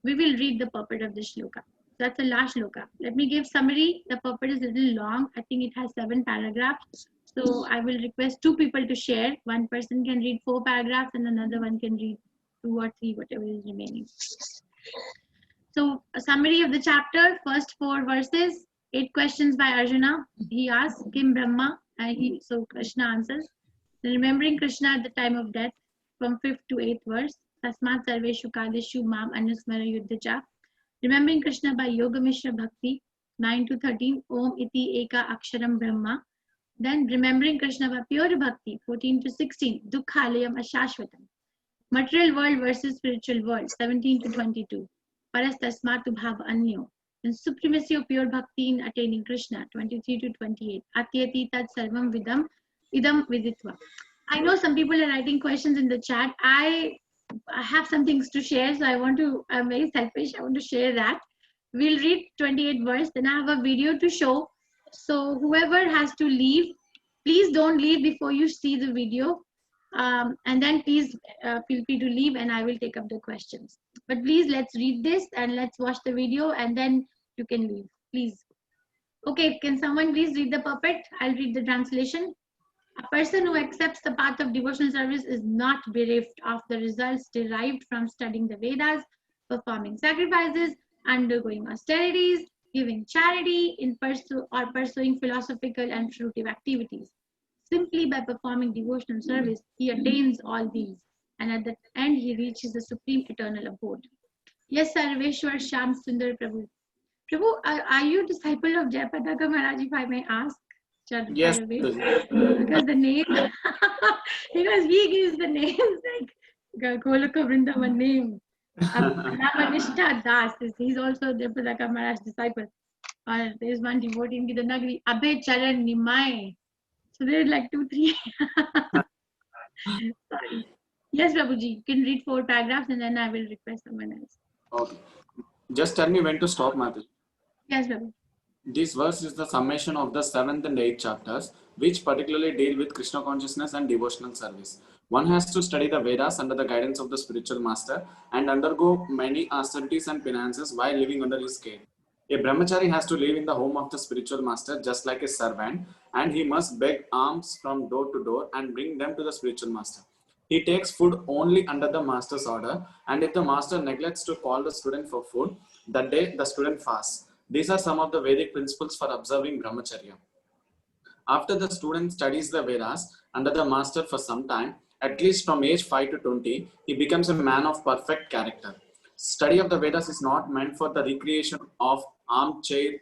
S2: We will read the purport of this shloka. That's the last shloka. Let me give summary. The purport is a little long. I think it has 7 paragraphs. So I will request 2 people to share. One person can read 4 paragraphs and another one can read 2 or 3, whatever is remaining. So a summary of the chapter, first 4 verses. 8 questions by Arjuna. He asks, Kim Brahma? So Krishna answers. Then remembering Krishna at the time of death, from 5th to 8th verse. Tasmat sarveshu kadeshu mam anusmara yuddhacha. Remembering Krishna by Yoga Mishra Bhakti, 9 to 13. Om iti eka aksharam brahma. Then remembering Krishna by pure Bhakti, 14 to 16. Dukhalayam ashashvatam. Material world versus spiritual world, 17 to 22. Paras tasmatu bhava anyo. And supremacy of pure bhakti in attaining Krishna, 23 to 28. Atyati tat sarvam idam viditva. I know some people are writing questions in the chat. I have some things to share, so I'm very selfish. I want to share that. We'll read 28 verse, then I have a video to show. So whoever has to leave, please don't leave before you see the video. And then please feel free to leave and I will take up the questions. But please, let's read this and let's watch the video and then you can leave, please. Okay, can someone please read the puppet? I'll read the translation. A person who accepts the path of devotional service is not bereft of the results derived from studying the Vedas, performing sacrifices, undergoing austerities, giving charity, pursuing philosophical and fruitive activities. Simply by performing devotional service, he attains all these, and at the end he reaches the supreme eternal abode. Yes, Sarveshwar Sham Sundar Prabhu. Prabhu, are you a disciple of Jayapadaka Maharaj, if I may ask?
S5: Yes.
S2: Because the name, because he gives the names like Golaka Vrindavan name. Ramanishta Das, he's also Jayapadaka Maharaj disciple. There's one devotee in Gidanagri, Abhay Charan Nimai. So there's like 2, 3. Sorry. Yes, Prabhuji, you can read 4 paragraphs and then I will request someone else.
S5: Okay. Just tell me when to stop, Mataji.
S2: Yes, Prabhu.
S5: This verse is the summation of the 7th and 8th chapters, which particularly deal with Krishna consciousness and devotional service. One has to study the Vedas under the guidance of the spiritual master and undergo many austerities and penances while living under his care. A brahmachari has to live in the home of the spiritual master just like a servant, and he must beg alms from door to door and bring them to the spiritual master. He takes food only under the master's order, and if the master neglects to call the student for food, that day the student fasts. These are some of the Vedic principles for observing brahmacharya. After the student studies the Vedas under the master for some time, at least from age 5 to 20, he becomes a man of perfect character. Study of the Vedas is not meant for the recreation of armchair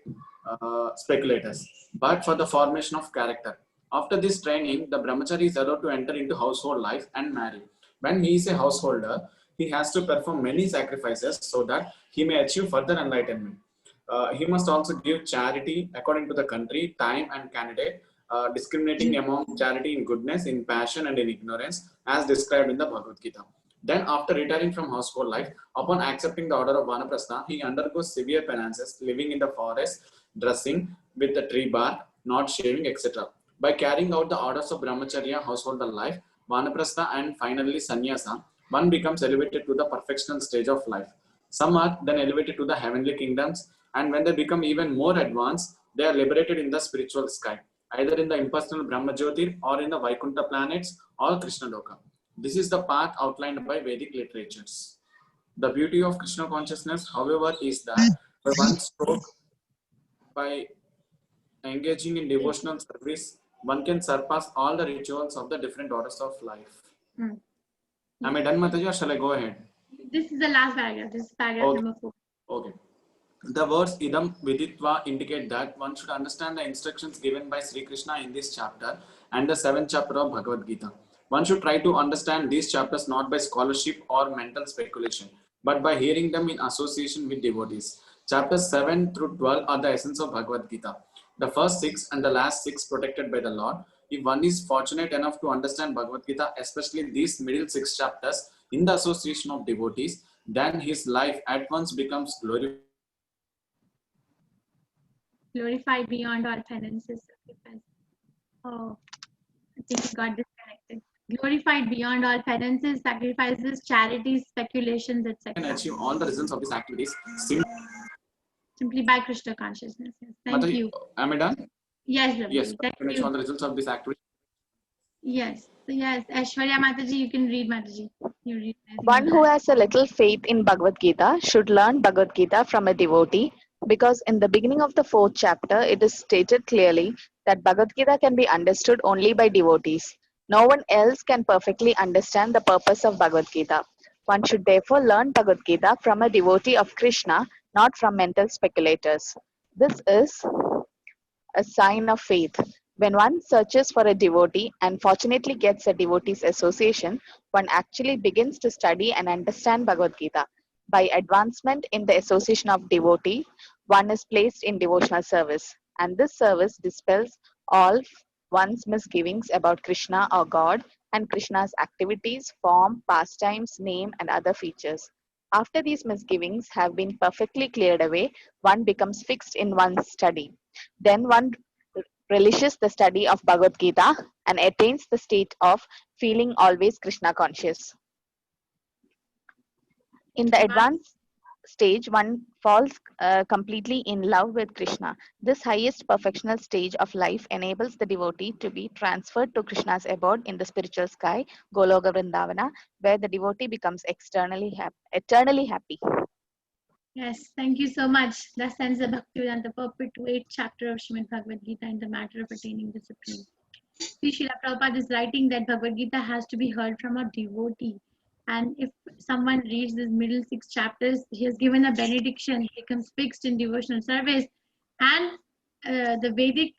S5: speculators, but for the formation of character. After this training, the brahmachari is allowed to enter into household life and marry. When he is a householder, he has to perform many sacrifices so that he may achieve further enlightenment. He must also give charity according to the country, time, and candidate, discriminating among charity in goodness, in passion, and in ignorance, as described in the Bhagavad Gita. Then, after retiring from household life, upon accepting the order of Vanaprastha, he undergoes severe penances, living in the forest, dressing with the tree bark, not shaving, etc. By carrying out the orders of Brahmacharya, householder life, Vanaprastha, and finally Sannyasa, one becomes elevated to the perfectional stage of life. Some are then elevated to the heavenly kingdoms, and when they become even more advanced, they are liberated in the spiritual sky, either in the impersonal Brahmajyotir or in the Vaikuntha planets or Krishna Loka. This is the path outlined by Vedic literatures. The beauty of Krishna consciousness, however, is that by one stroke, by engaging in devotional service, one can surpass all the rituals of the different orders of life. Am I done, Mataji, or shall I go ahead?
S2: This is the last paragraph. This is paragraph number 4.
S5: Okay. The words idam viditva indicate that one should understand the instructions given by Sri Krishna in this chapter and the 7th chapter of Bhagavad Gita. One should try to understand these chapters not by scholarship or mental speculation, but by hearing them in association with devotees. Chapters 7 through 12 are the essence of Bhagavad Gita. The first 6 and the last 6 protected by the Lord. If one is fortunate enough to understand Bhagavad Gita, especially these middle 6 chapters in the association of devotees, then his life at once becomes
S2: glorified beyond all penances. Oh, I think it got disconnected. Glorified beyond all penances, sacrifices, charities, speculations, etc.
S5: can achieve all the results of these activities
S2: simply by Krishna consciousness. Yes. Thank
S5: Mataji,
S2: you.
S5: am I done?
S2: Yes, Prabhuji.
S5: Yes,
S2: Thank
S5: can achieve all
S2: you.
S5: the results of this activity.
S2: Yes, yes. Aishwarya Mataji, you can read, Mataji. You read.
S3: One who has a little faith in Bhagavad Gita should learn Bhagavad Gita from a devotee, because in the beginning of the 4th chapter, it is stated clearly that Bhagavad Gita can be understood only by devotees. No one else can perfectly understand the purpose of Bhagavad Gita. One should therefore learn Bhagavad Gita from a devotee of Krishna, not from mental speculators. This is a sign of faith. When one searches for a devotee and fortunately gets a devotee's association, one actually begins to study and understand Bhagavad Gita. By advancement in the association of devotee, one is placed in devotional service, and this service dispels all one's misgivings about Krishna or God
S9: and Krishna's activities, form, pastimes, name, and other features. After these misgivings have been perfectly cleared away, one becomes fixed in one's study. Then one relishes the study of Bhagavad Gita and attains the state of feeling always Krishna conscious. In the advanced stage, one falls completely in love with Krishna. This highest perfectional stage of life enables the devotee to be transferred to Krishna's abode in the spiritual sky, Goloka Vrindavana, where the devotee becomes eternally happy.
S2: Yes, thank you so much. That ends the Bhaktivedanta Purport to 8th chapter of Srimad Bhagavad Gita in the matter of attaining the Supreme. Sri Srila Prabhupada is writing that Bhagavad Gita has to be heard from a devotee. And if someone reads these middle 6 chapters, he has given a benediction, he becomes fixed in devotional service. And the Vedic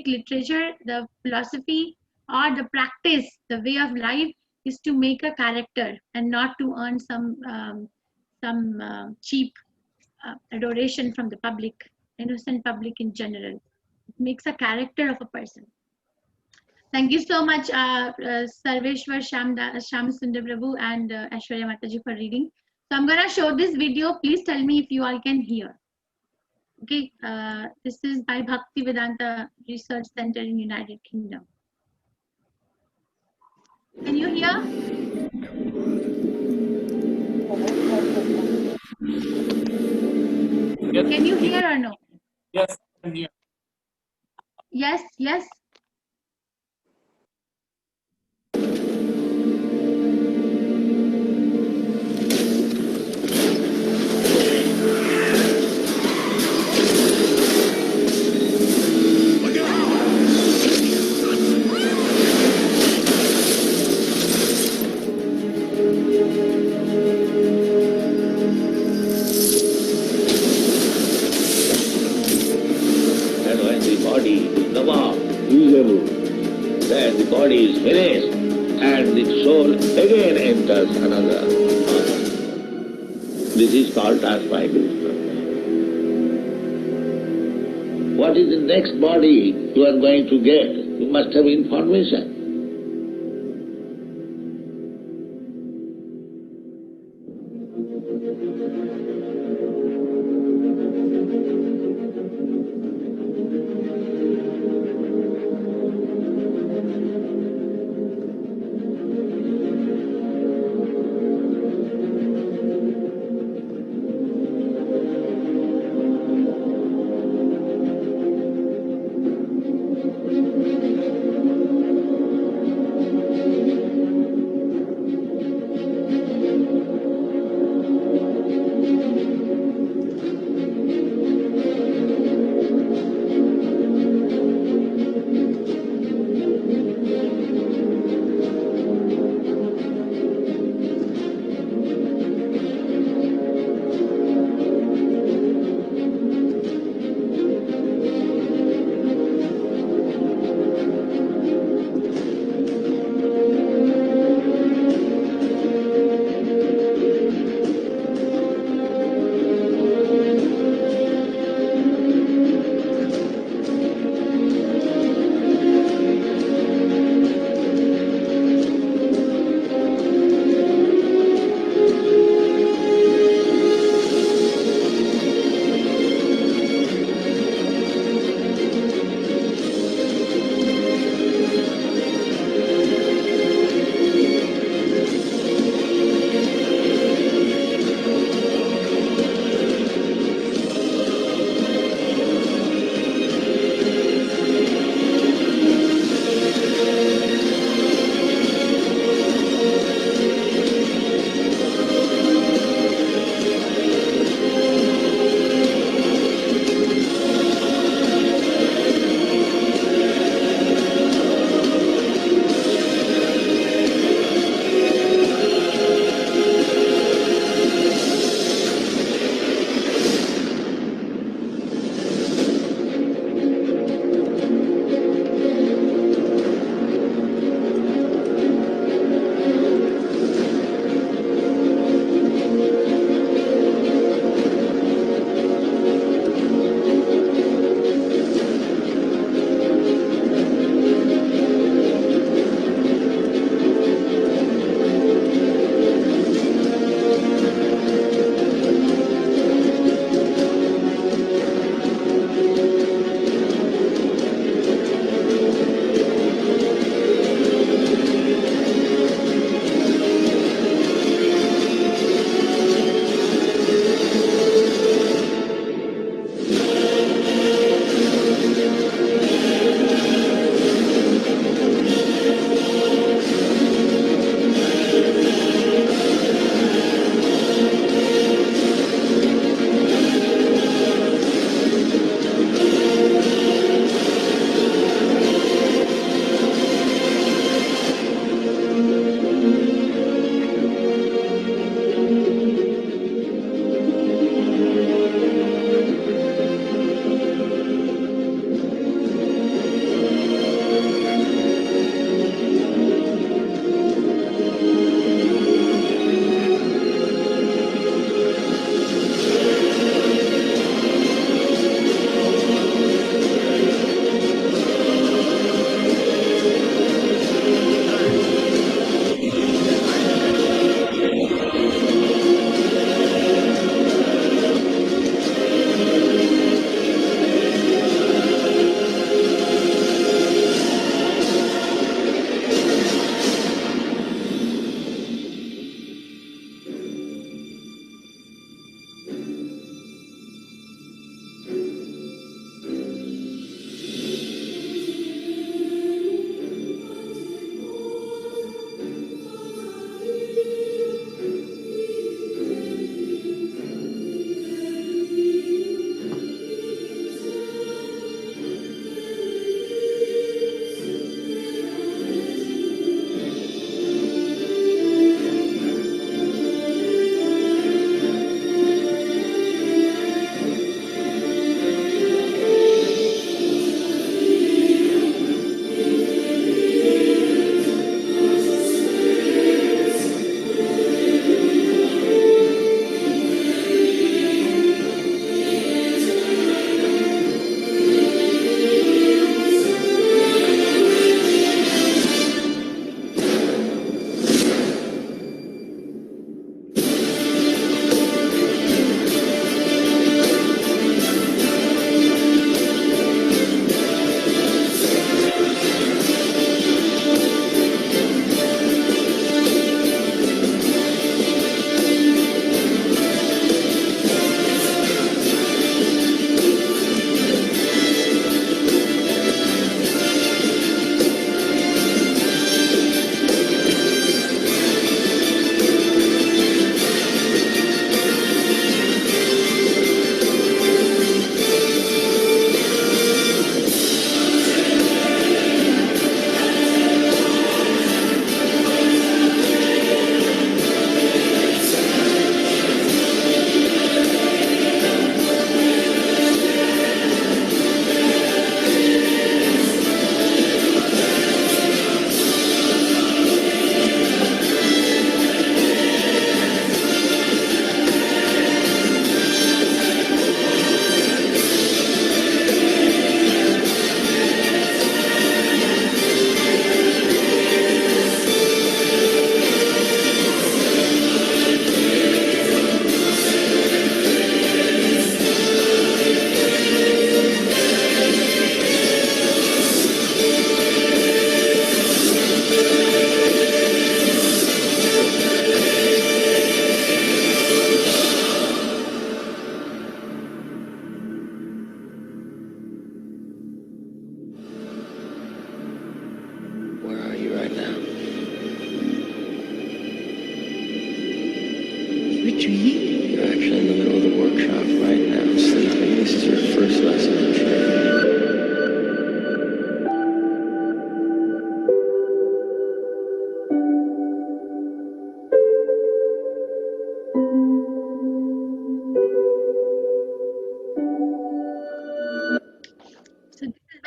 S2: literature, the philosophy, or the practice, the way of life is to make a character and not to earn some cheap adoration from the public, innocent public in general. It makes a character of a person. Thank you so much, Sarveshwar Shyamsundar Prabhu and Aishwarya Mataji for reading. So I'm going to show this video. Please tell me if you all can hear. Okay, this is by Bhaktivedanta Research Center in United Kingdom. Can you hear?
S5: Yes.
S2: Can you hear or no?
S5: Yes, I can hear.
S2: Yes, yes.
S10: And when the body is no more usable, then the body is finished, and the soul again enters another body. This is called transmigration. What is the next body you are going to get? You must have information.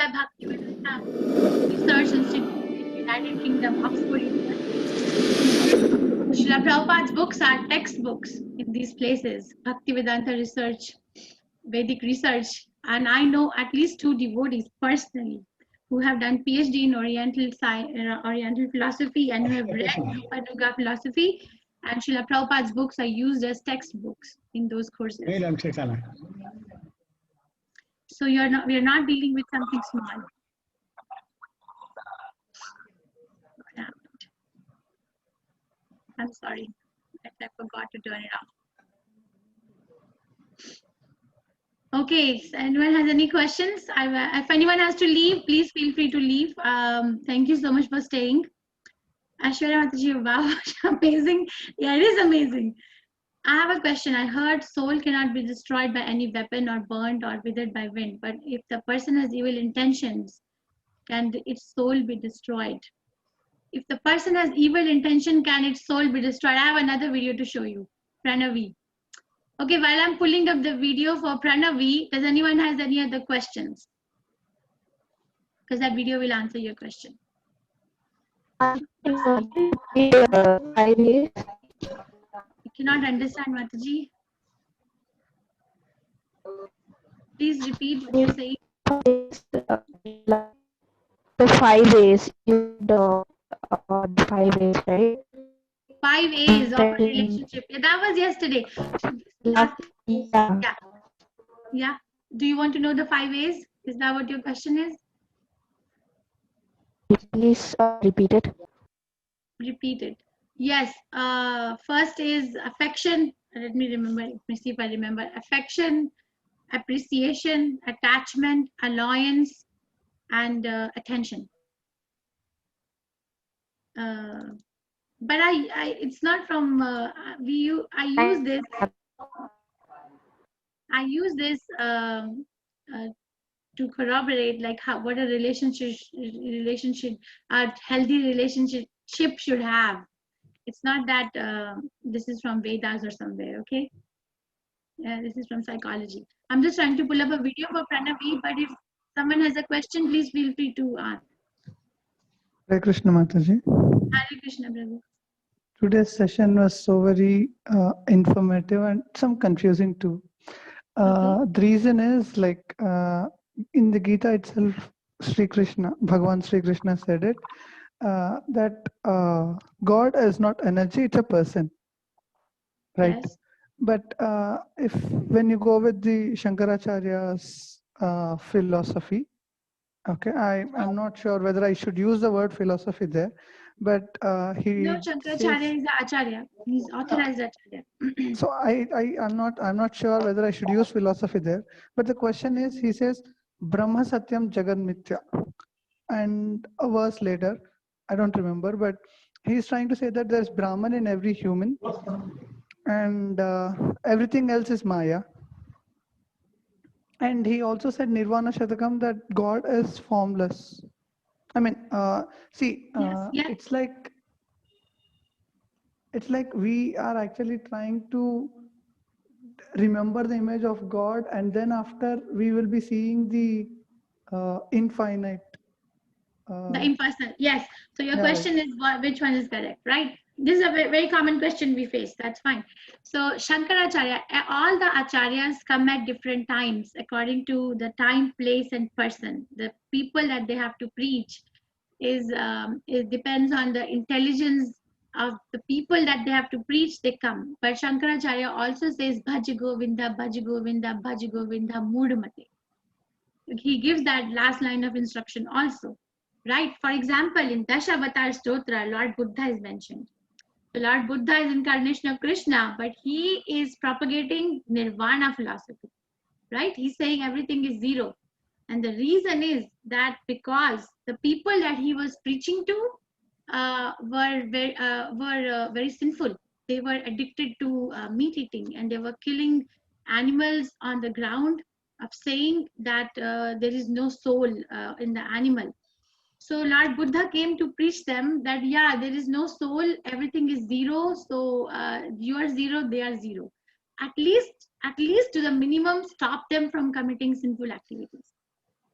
S2: by Bhaktivedanta Research Institute in United Kingdom, Oxford University. Srila Prabhupada's books are textbooks in these places, Bhaktivedanta Research, Vedic Research, and I know at least 2 devotees personally who have done PhD in Oriental philosophy and who have read Rupa philosophy, and Srila Prabhupada's books are used as textbooks in those courses. So we are not dealing with something small. I'm sorry, I forgot to turn it off. Okay, so anyone has any questions? If anyone has to leave, please feel free to leave. Thank you so much for staying. Ashwarya Mataji, wow, amazing. Yeah, it is amazing. I have a question. I heard soul cannot be destroyed by any weapon or burnt or withered by wind. But if the person has evil intentions, can its soul be destroyed? If the person has evil intention, can its soul be destroyed? I have another video to show you. Pranavi. Okay, while I'm pulling up the video for Pranavi, does anyone has any other questions? Because that video will answer your question. I cannot understand, Mataji. Please repeat what you're saying.
S3: The 5 A's, the 5 A's, right?
S2: 5 A's of a relationship. Yeah, that was yesterday. Yeah. Do you want to know the 5 A's? Is that what your question is?
S3: Please repeat it.
S2: Repeat it. Yes. First is affection. Let me remember. Let me see if I remember. Affection, appreciation, attachment, annoyance, and attention. But it's not from I use this to corroborate like what a relationship a healthy relationship should have. It's not that this is from Vedas or somewhere. Okay, yeah, this is from psychology. I'm just trying to pull up a video for Pranavi, but if someone has a question, please feel free to ask.
S11: Hare Krishna Mataji.
S2: Hare Krishna Prabhu.
S11: Today's session was so very informative and some confusing too. The reason is like in the Gita itself, Sri Krishna, Bhagavan Sri Krishna said it, that God is not energy, it's a person, right? Yes. But when you go with the Shankaracharya's philosophy, okay, I'm not sure whether I should use the word philosophy there, but
S2: no, Shankaracharya is the Acharya. He's authorized Acharya.
S11: So I'm not sure whether I should use philosophy there. But the question is, he says, Brahma Satyam Jagad Mithya. And a verse later, I don't remember, but he's trying to say that there's Brahman in every human and everything else is Maya. And he also said Nirvana Shatakam that God is formless. I mean, it's like we are actually trying to remember the image of God, and then after we will be seeing the infinite.
S2: The impersonal, yes. So your question is which one is correct, right? This is a very common question we face. That's fine. So Shankaracharya, all the acharyas come at different times according to the time, place, and person. The people that they have to preach it depends on the intelligence of the people that they have to preach. They come, but Shankaracharya also says Bhaj Govinda, Bhaj Govinda, Bhaj Govinda, Mudamate. He gives that last line of instruction also, right? For example, in Dashavatar Stotra, Lord Buddha is mentioned. So Lord Buddha is incarnation of Krishna, but he is propagating Nirvana philosophy, right? He's saying everything is zero. And the reason is that because the people that he was preaching to were very sinful. They were addicted to meat eating, and they were killing animals on the ground, of saying that there is no soul in the animal. So Lord Buddha came to preach them that there is no soul, everything is zero. So you are zero, they are zero. At least to the minimum, stop them from committing sinful activities.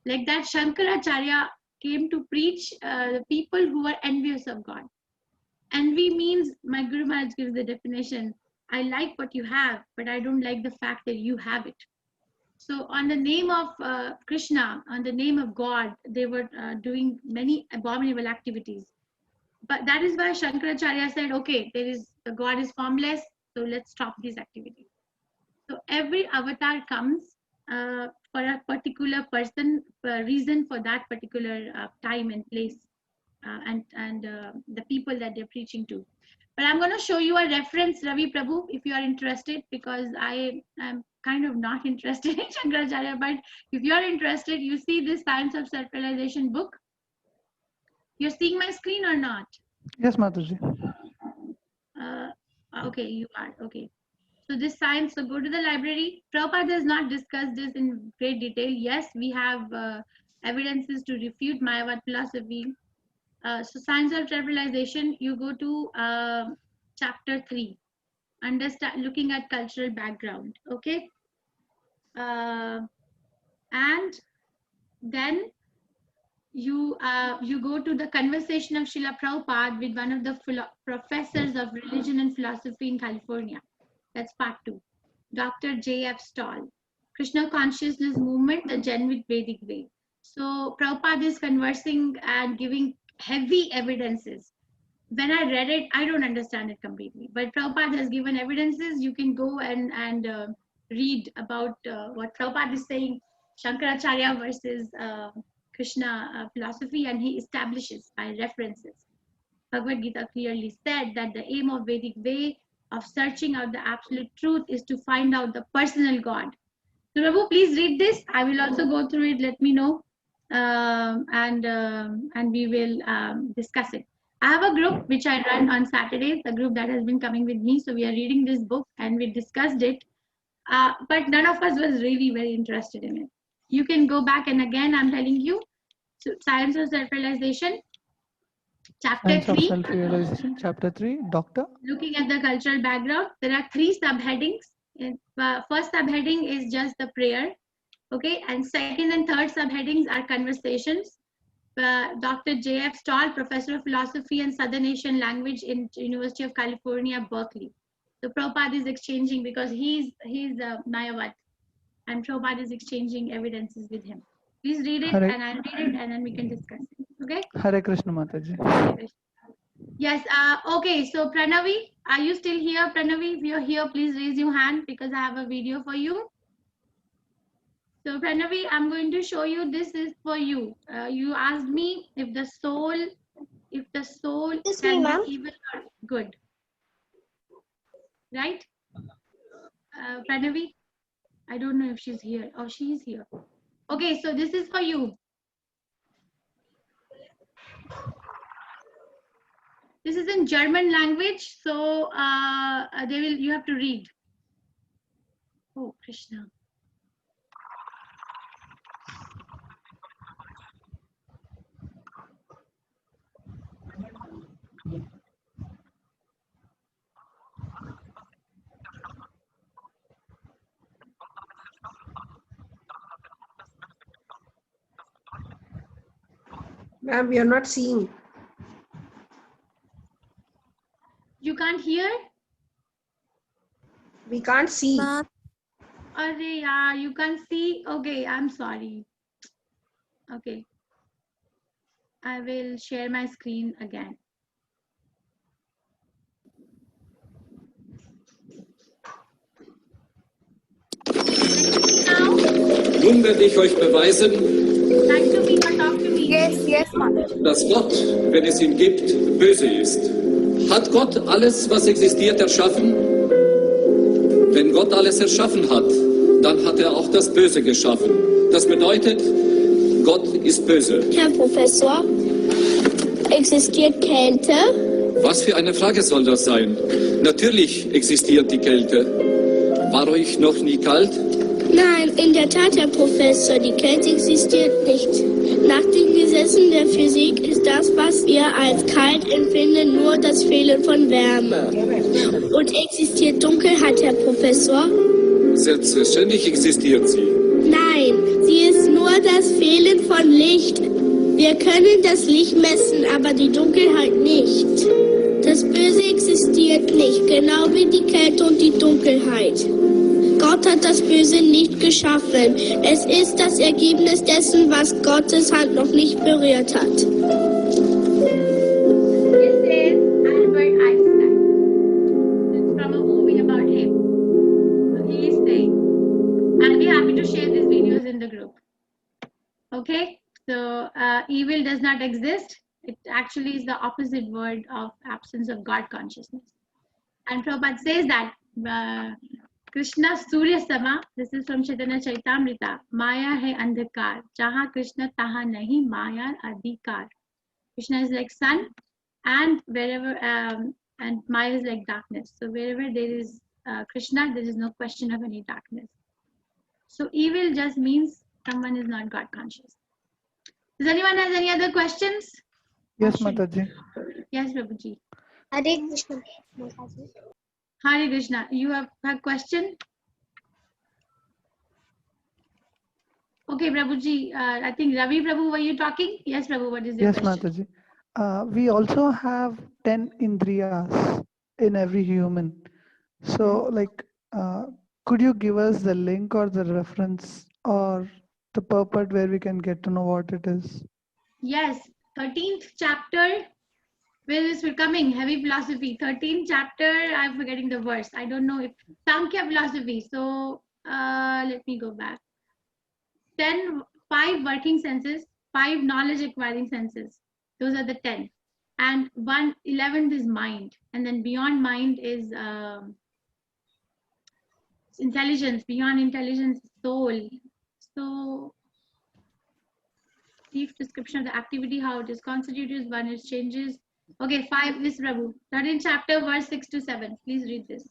S2: Like that Shankaracharya came to preach the people who were envious of God. Envy means, my Guru Maharaj gives the definition, I like what you have, but I don't like the fact that you have it. So on the name of Krishna, on the name of God, they were doing many abominable activities. But that is why Shankaracharya said, okay, God is formless, so let's stop these activities. So every avatar comes for a particular person, reason for that particular time and place, and the people that they're preaching to. But I'm going to show you a reference, Ravi Prabhu, if you are interested, because I am kind of not interested in Shankaracharya, but if you're interested, you see this Science of Self-Realization book. You're seeing my screen or not?
S11: Yes, Mataji.
S2: Okay, you are. Okay. So this science, so go to the library. Prabhupada has not discussed this in great detail. Yes, we have evidences to refute Mayavad philosophy. So Science of Self-Realization, you go to chapter 3, looking at cultural background. Okay. And then you go to the conversation of Srila Prabhupada with one of the professors of religion and philosophy in California. That's part 2. Dr. J.F. Stahl, Krishna Consciousness Movement, the Genuine Vedic Way. So Prabhupada is conversing and giving heavy evidences. When I read it, I don't understand it completely. But Prabhupada has given evidences. You can go and read about what Prabhupada is saying, Shankaracharya versus Krishna philosophy, and he establishes by references. Bhagavad Gita clearly said that the aim of Vedic way of searching out the absolute truth is to find out the personal God. So Prabhu, please read this. I will also go through it. Let me know, and we will discuss it. I have a group which I run on Saturdays, a group that has been coming with me. So we are reading this book and we discussed it, but none of us was really very interested in it. You can go back, and again, I'm telling you, so Science of Self-Realization, chapter 3.
S11: Science of Self-Realization, chapter 3, Doctor.
S2: Looking at the cultural background, there are 3 subheadings. First subheading is just the prayer, okay, and second and third subheadings are conversations. Dr. J.F. Stahl, Professor of Philosophy and Southern Asian Language in University of California, Berkeley. So Prabhupada is exchanging, because he's Mayavad, and Prabhupada is exchanging evidences with him. Please read it, and I'll read it, and then we can discuss it. Okay?
S11: Hare Krishna, Mataji.
S2: Hare Krishna. Yes. Okay. So Pranavi, are you still here? Pranavi, if you're here, please raise your hand, because I have a video for you. So Pranavi, I'm going to show you. This is for you. You asked me if the soul can be evil or good, right? Pranavi, I don't know if she's here. Oh, she's here. Okay, so this is for you. This is in German language, so you have to read. Oh, Krishna.
S6: Ma'am, we are not seeing.
S2: You can't hear?
S6: We can't see.
S2: Yeah, you can't see? Okay, I'm sorry. Okay. I will share my screen again.
S12: Nun werde ich euch beweisen,
S2: Talk to me or talk to me.
S13: Yes, Mother.
S12: dass Gott, wenn es ihn gibt, böse ist. Hat Gott alles, was existiert, erschaffen? Wenn Gott alles erschaffen hat, dann hat er auch das Böse geschaffen. Das bedeutet, Gott ist böse.
S13: Herr Professor, existiert Kälte?
S12: Was für eine Frage soll das sein? Natürlich existiert die Kälte. War euch noch nie kalt?
S13: Nein, in der Tat, Herr Professor, die Kälte existiert nicht. Nach den Gesetzen der Physik ist das, was wir als kalt empfinden, nur das Fehlen von Wärme. Und existiert Dunkelheit, Herr Professor?
S12: Selbstverständlich existiert sie.
S13: Nein, sie ist nur das das Fehlen von Licht. Wir können das Licht messen, aber die Dunkelheit nicht. Das Böse existiert nicht, genau wie die Kälte und die Dunkelheit. Gott hat das Böse nicht geschaffen. Es ist das Ergebnis dessen, was Gottes Hand noch nicht berührt hat.
S2: This is Albert Einstein. It's from a movie about him. So he is saying, I'll be happy to share these videos in the group. Okay, so evil does not exist. It actually is the opposite word of absence of God consciousness. And Prabhupada says that Krishna Surya Sama, this is from Chaitanya Chaitamrita, Maya hai andhakar, jaha Krishna taha nahi maya adhikar. Krishna is like sun, and wherever and Maya is like darkness. So wherever there is Krishna, there is no question of any darkness. So evil just means someone is not God conscious. Does anyone has any other questions?
S11: Yes, Mataji.
S2: Yes, Prabhuji.
S13: Hare Krishna.
S2: Hare Krishna. You have a question? Okay, Prabhuji. I think Ravi Prabhu, were you talking? Yes, Prabhu. What is your
S11: Yes,
S2: question?
S11: Mataji. We also have 10 indriyas in every human. So, like, could you give us the link or the reference or the purport where we can get to know what it is?
S2: Yes, 13th chapter. Where is it coming? Heavy philosophy. 13th chapter. I'm forgetting the verse. I don't know if Sankhya philosophy. So let me go back. 5 working senses, 5 knowledge acquiring senses. Those are the 10. And 11th is mind. And then beyond mind is intelligence. Beyond intelligence, soul. So brief description of the activity, how it is constituted, when it changes. Okay, 5 is Prabhu. 13th chapter, verse 6 to 7. Please read this.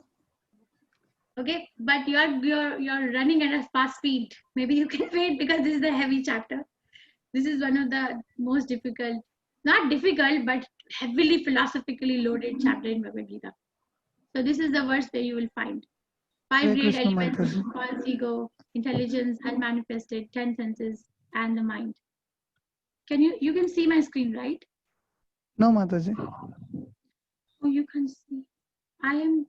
S2: Okay, but you're running at a fast speed. Maybe you can wait because this is the heavy chapter. This is one of the most difficult, not difficult, but heavily philosophically loaded chapter in Bhagavad Gita. So this is the verse where you will find 5
S11: Hare
S2: great
S11: Krishna,
S2: elements:
S11: Mataji.
S2: false ego, intelligence, unmanifested, 10 senses, and the mind. Can you can see my screen, right?
S11: No, Mataji.
S2: Oh, you can see. I am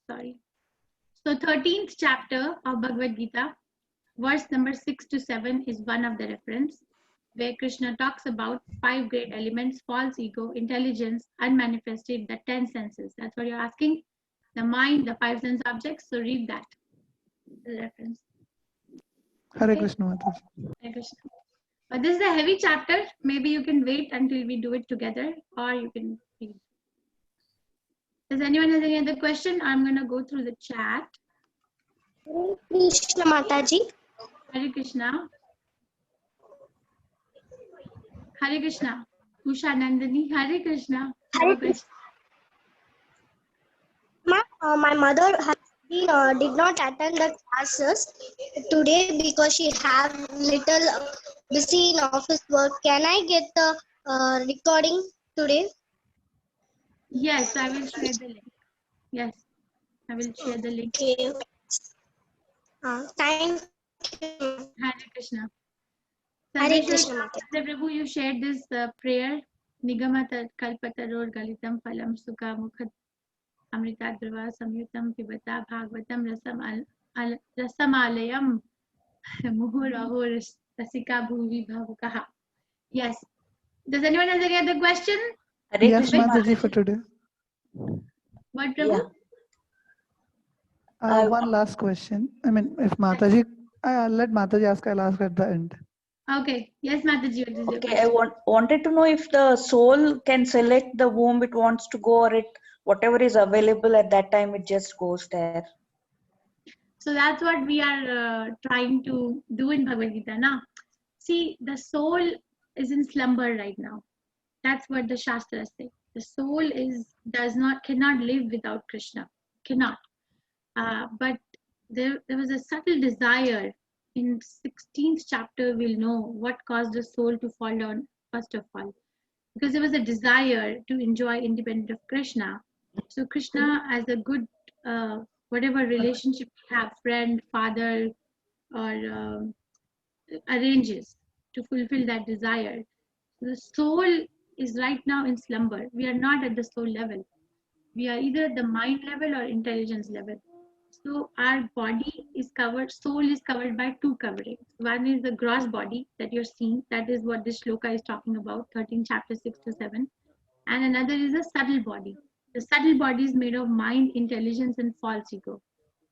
S2: sorry. So 13th chapter of Bhagavad Gita, verse number 6 to 7 is one of the reference, where Krishna talks about 5 great elements: false ego, intelligence, unmanifested, the 10 senses. That's what you're asking. The mind, the 5 sense objects. So read that. The reference.
S11: Hare
S2: Okay.
S11: Krishna, Mataji.
S2: Hare Krishna. But this is a heavy chapter. Maybe you can wait until we do it together, or you can read. Does anyone have any other question? I'm going to go through the chat.
S13: Krishna Mataji.
S2: Hare Krishna. Hare Krishna. Usha Nandini. Hare Krishna.
S13: Hare Krishna. My mother did not attend the classes today because she have little busy in office work. Can I get the recording today?
S2: Yes, I will share the link. Yes, I will share the link.
S13: Okay. Thank you.
S2: Hare Krishna.
S13: Hare Krishna.
S2: Prabhu, you shared this prayer. Nigamata kalpataror galitam phalam sukha mukhat amrita drava samyutam pibata bhagavatam rasamalayam muhuraho rasika bhuvi bhavukaha. Yes. Does anyone have any other question?
S11: Yes, Mataji, for today.
S2: What, Prabhu?
S11: One last question. I mean, if Mataji, let Mataji ask, I'll ask at the end.
S2: Okay. Yes, Mataji, what is your
S4: Okay,
S2: question?
S4: I wanted to know if the soul can select the womb it wants to go, or it whatever is available at that time, it just goes there.
S2: So that's what we are trying to do in Bhagavad Gita now. See, the soul is in slumber right now. That's what the Shastras say. The soul cannot live without Krishna. Cannot. But there was a subtle desire. In 16th chapter, we'll know what caused the soul to fall down first of all. Because there was a desire to enjoy independent of Krishna. So Krishna, as a good, whatever relationship we have, friend, father, or arranges to fulfill that desire. The soul is right now in slumber. We are not at the soul level. We are either at the mind level or intelligence level. So our body is covered, soul is covered by two coverings. One is the gross body that you're seeing. That is what this shloka is talking about, 13 chapter 6 to 7. And another is a subtle body. The subtle body is made of mind, intelligence, and false ego.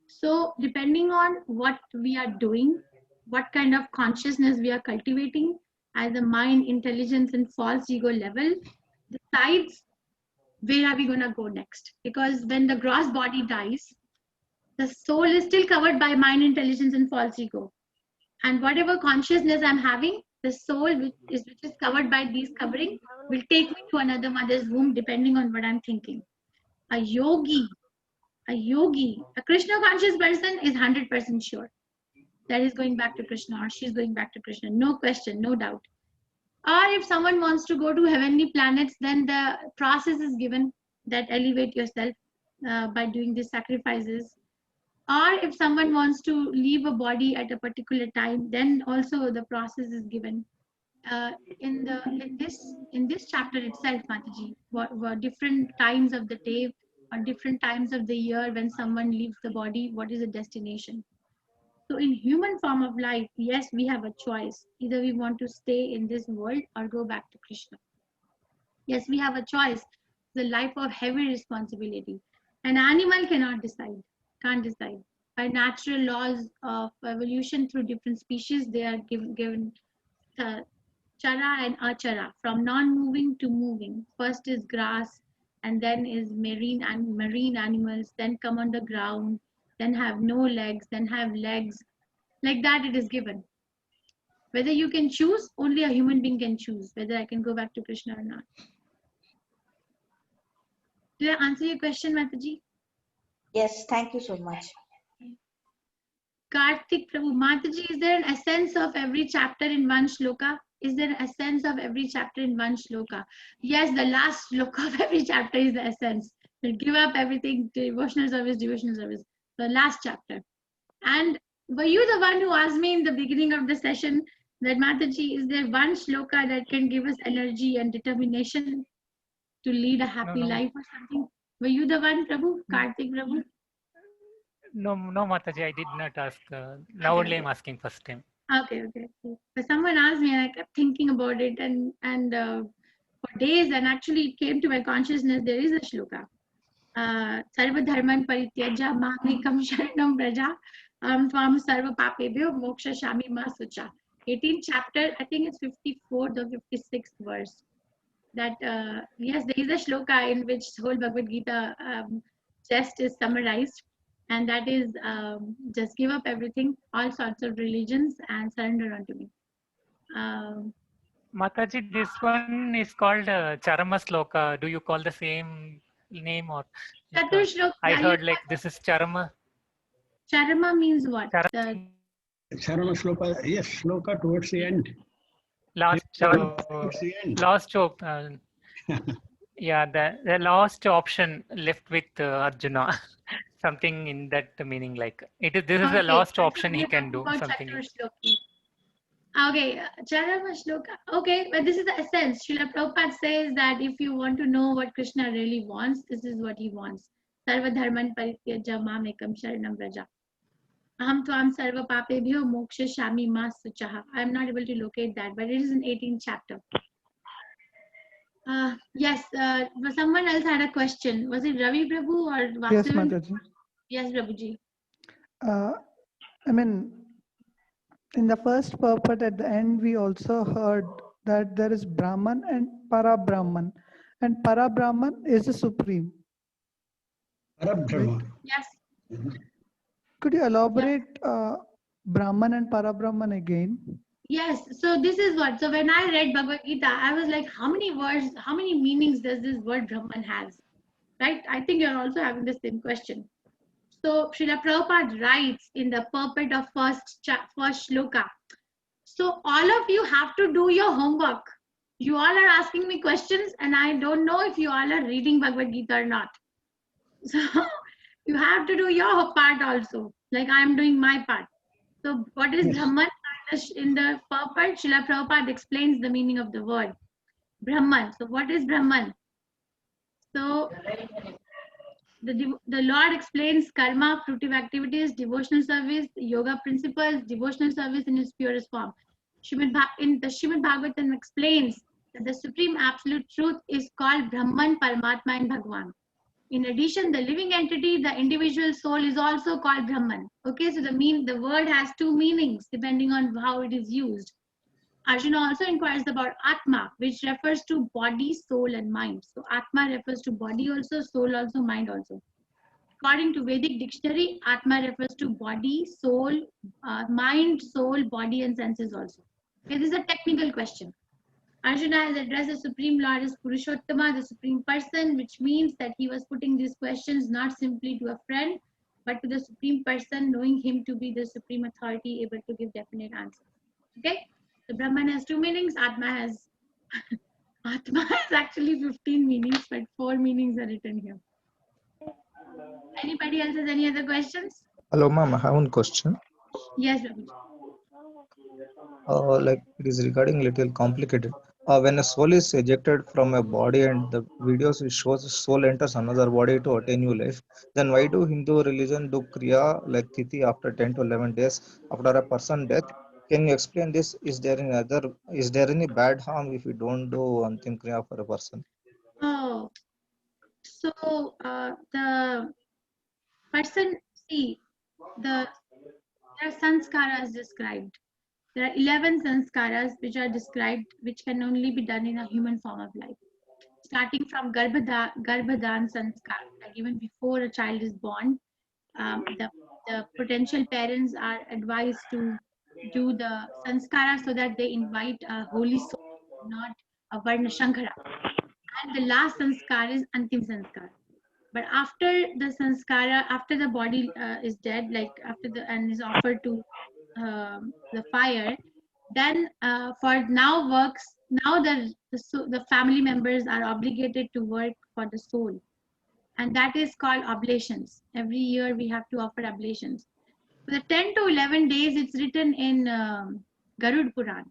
S2: So depending on what we are doing, what kind of consciousness we are cultivating at the mind, intelligence, and false ego level, decides where are we going to go next. Because when the gross body dies, the soul is still covered by mind, intelligence, and false ego. And whatever consciousness I'm having, the soul which is covered by these covering will take me to another mother's womb depending on what I'm thinking. A yogi, a Krishna conscious person is 100% sure that he's going back to Krishna or she's going back to Krishna. No question, no doubt. Or if someone wants to go to heavenly planets, then the process is given that elevate yourself by doing these sacrifices. Or if someone wants to leave a body at a particular time, then also the process is given. In this chapter itself, Mataji, what different times of the day or different times of the year when someone leaves the body, what is the destination? So in human form of life, yes, we have a choice. Either we want to stay in this world or go back to Krishna. Yes, we have a choice. It's a life of heavy responsibility. An animal cannot decide, can't decide. By natural laws of evolution through different species, they are given chara and achara, from non-moving to moving. First is grass, and then is marine animals, then come on the ground, then have no legs, then have legs. Like that it is given. Whether you can choose, only a human being can choose whether I can go back to Krishna or not. Did I answer your question, Mataji?
S4: Yes, thank you so much.
S2: Karthik Prabhu, Mataji, is there an essence of every chapter in one shloka? Is there an essence of every chapter in one shloka? Yes, the last shloka of every chapter is the essence. We'll give up everything, devotional service, the last chapter. And were you the one who asked me in the beginning of the session that, Mataji, is there one shloka that can give us energy and determination to lead a happy life or something? Were you the one, Prabhu? Karthik Prabhu?
S14: No, Mataji, I did not ask. Now only I'm asking first time.
S2: Okay. But someone asked me and I kept thinking about it and for days, and actually it came to my consciousness, there is a shloka. Sarva dharman parityaja mamekam sharanam vraja tvam sarva papebhyo moksha shami ma sucha. 18th chapter, I think it's 54th or 56th verse. That yes, there is a shloka in which whole Bhagavad Gita text is summarized. And that is just give up everything, all sorts of religions, and surrender unto me.
S14: Mataji, this one is called Charama Sloka. Do you call the same name or? I heard like this is Charama.
S2: Charama means what?
S8: Charama Shloka, yes, Shloka towards the end.
S14: Last hope. Yeah, the last option left with Arjuna. Something in that meaning, like it is. This is the last option he can do. Something.
S2: Okay, Charama Shloka. Okay, but this is the essence. Srila Prabhupada says that if you want to know what Krishna really wants, this is what he wants. Sarva dharman parityaja mamekam sharanam vraja. Aham tvam sarva papebhyo moksha shami ma suchaha. I am not able to locate that, but it is in 18th chapter. Yes, someone else had a question. Was it Ravi Prabhu or Vasudevan?
S11: Yes, Mataji.
S2: Yes, Prabhuji.
S11: I mean, in the first purport at the end, we also heard that there is Brahman and Para-Brahman. And Para-Brahman is the supreme.
S8: Para-Brahman.
S2: Yes.
S11: Could you elaborate Brahman and Para-Brahman again?
S2: Yes, so this is what. So when I read Bhagavad Gita, I was like, how many words, how many meanings does this word Brahman has? Right? I think you're also having the same question. So Srila Prabhupada writes in the purport of first shloka. So all of you have to do your homework. You all are asking me questions and I don't know if you all are reading Bhagavad Gita or not. So you have to do your part also, like I'm doing my part. So what is Brahman? in the purport, Srila Prabhupada explains the meaning of the word Brahman. So what is Brahman? So the Lord explains karma, fruitive activities, devotional service, yoga principles, devotional service in its purest form. In the Srimad Bhagavatam explains that the supreme absolute truth is called Brahman, Paramatma, and Bhagwan. In addition, the living entity, the individual soul, is also called Brahman. Okay, so the word has two meanings depending on how it is used. Arjuna also inquires about Atma, which refers to body, soul, and mind. So Atma refers to body also, soul also, mind also. According to Vedic dictionary, Atma refers to body, soul, mind, soul, body, and senses also. Okay, this is a technical question. Arjuna has addressed the Supreme Lord as Purushottama, the Supreme Person, which means that he was putting these questions not simply to a friend, but to the Supreme Person, knowing him to be the Supreme Authority, able to give definite answers. Okay? The Brahman has two meanings. Atma has actually 15 meanings, but 4 meanings are written here. Anybody else has any other questions?
S15: Hello, ma'am. I have one question.
S2: Yes, Ravi.
S15: Like it is regarding little complicated. When a soul is ejected from a body and the videos it shows soul enters another body to attain new life, then why do Hindu religion do kriya like Tithi after 10 to 11 days after a person death? Can you explain this? Is there any bad harm if we don't do Antim Kriya for a person?
S2: Oh, so the person, see, there are sanskaras described. There are 11 sanskaras which are described, which can only be done in a human form of life. Starting from Garbhadan sanskar, like even before a child is born, the potential parents are advised to do the sanskara so that they invite a holy soul, not a Varna Shankara. And the last sanskar is Antim sanskar. But after the sanskara, after the body is dead, like and is offered to the fire, then for now the family members are obligated to work for the soul, and that is called oblations. Every year we have to offer oblations. For the 10 to 11 days, it's written in Garud Puran.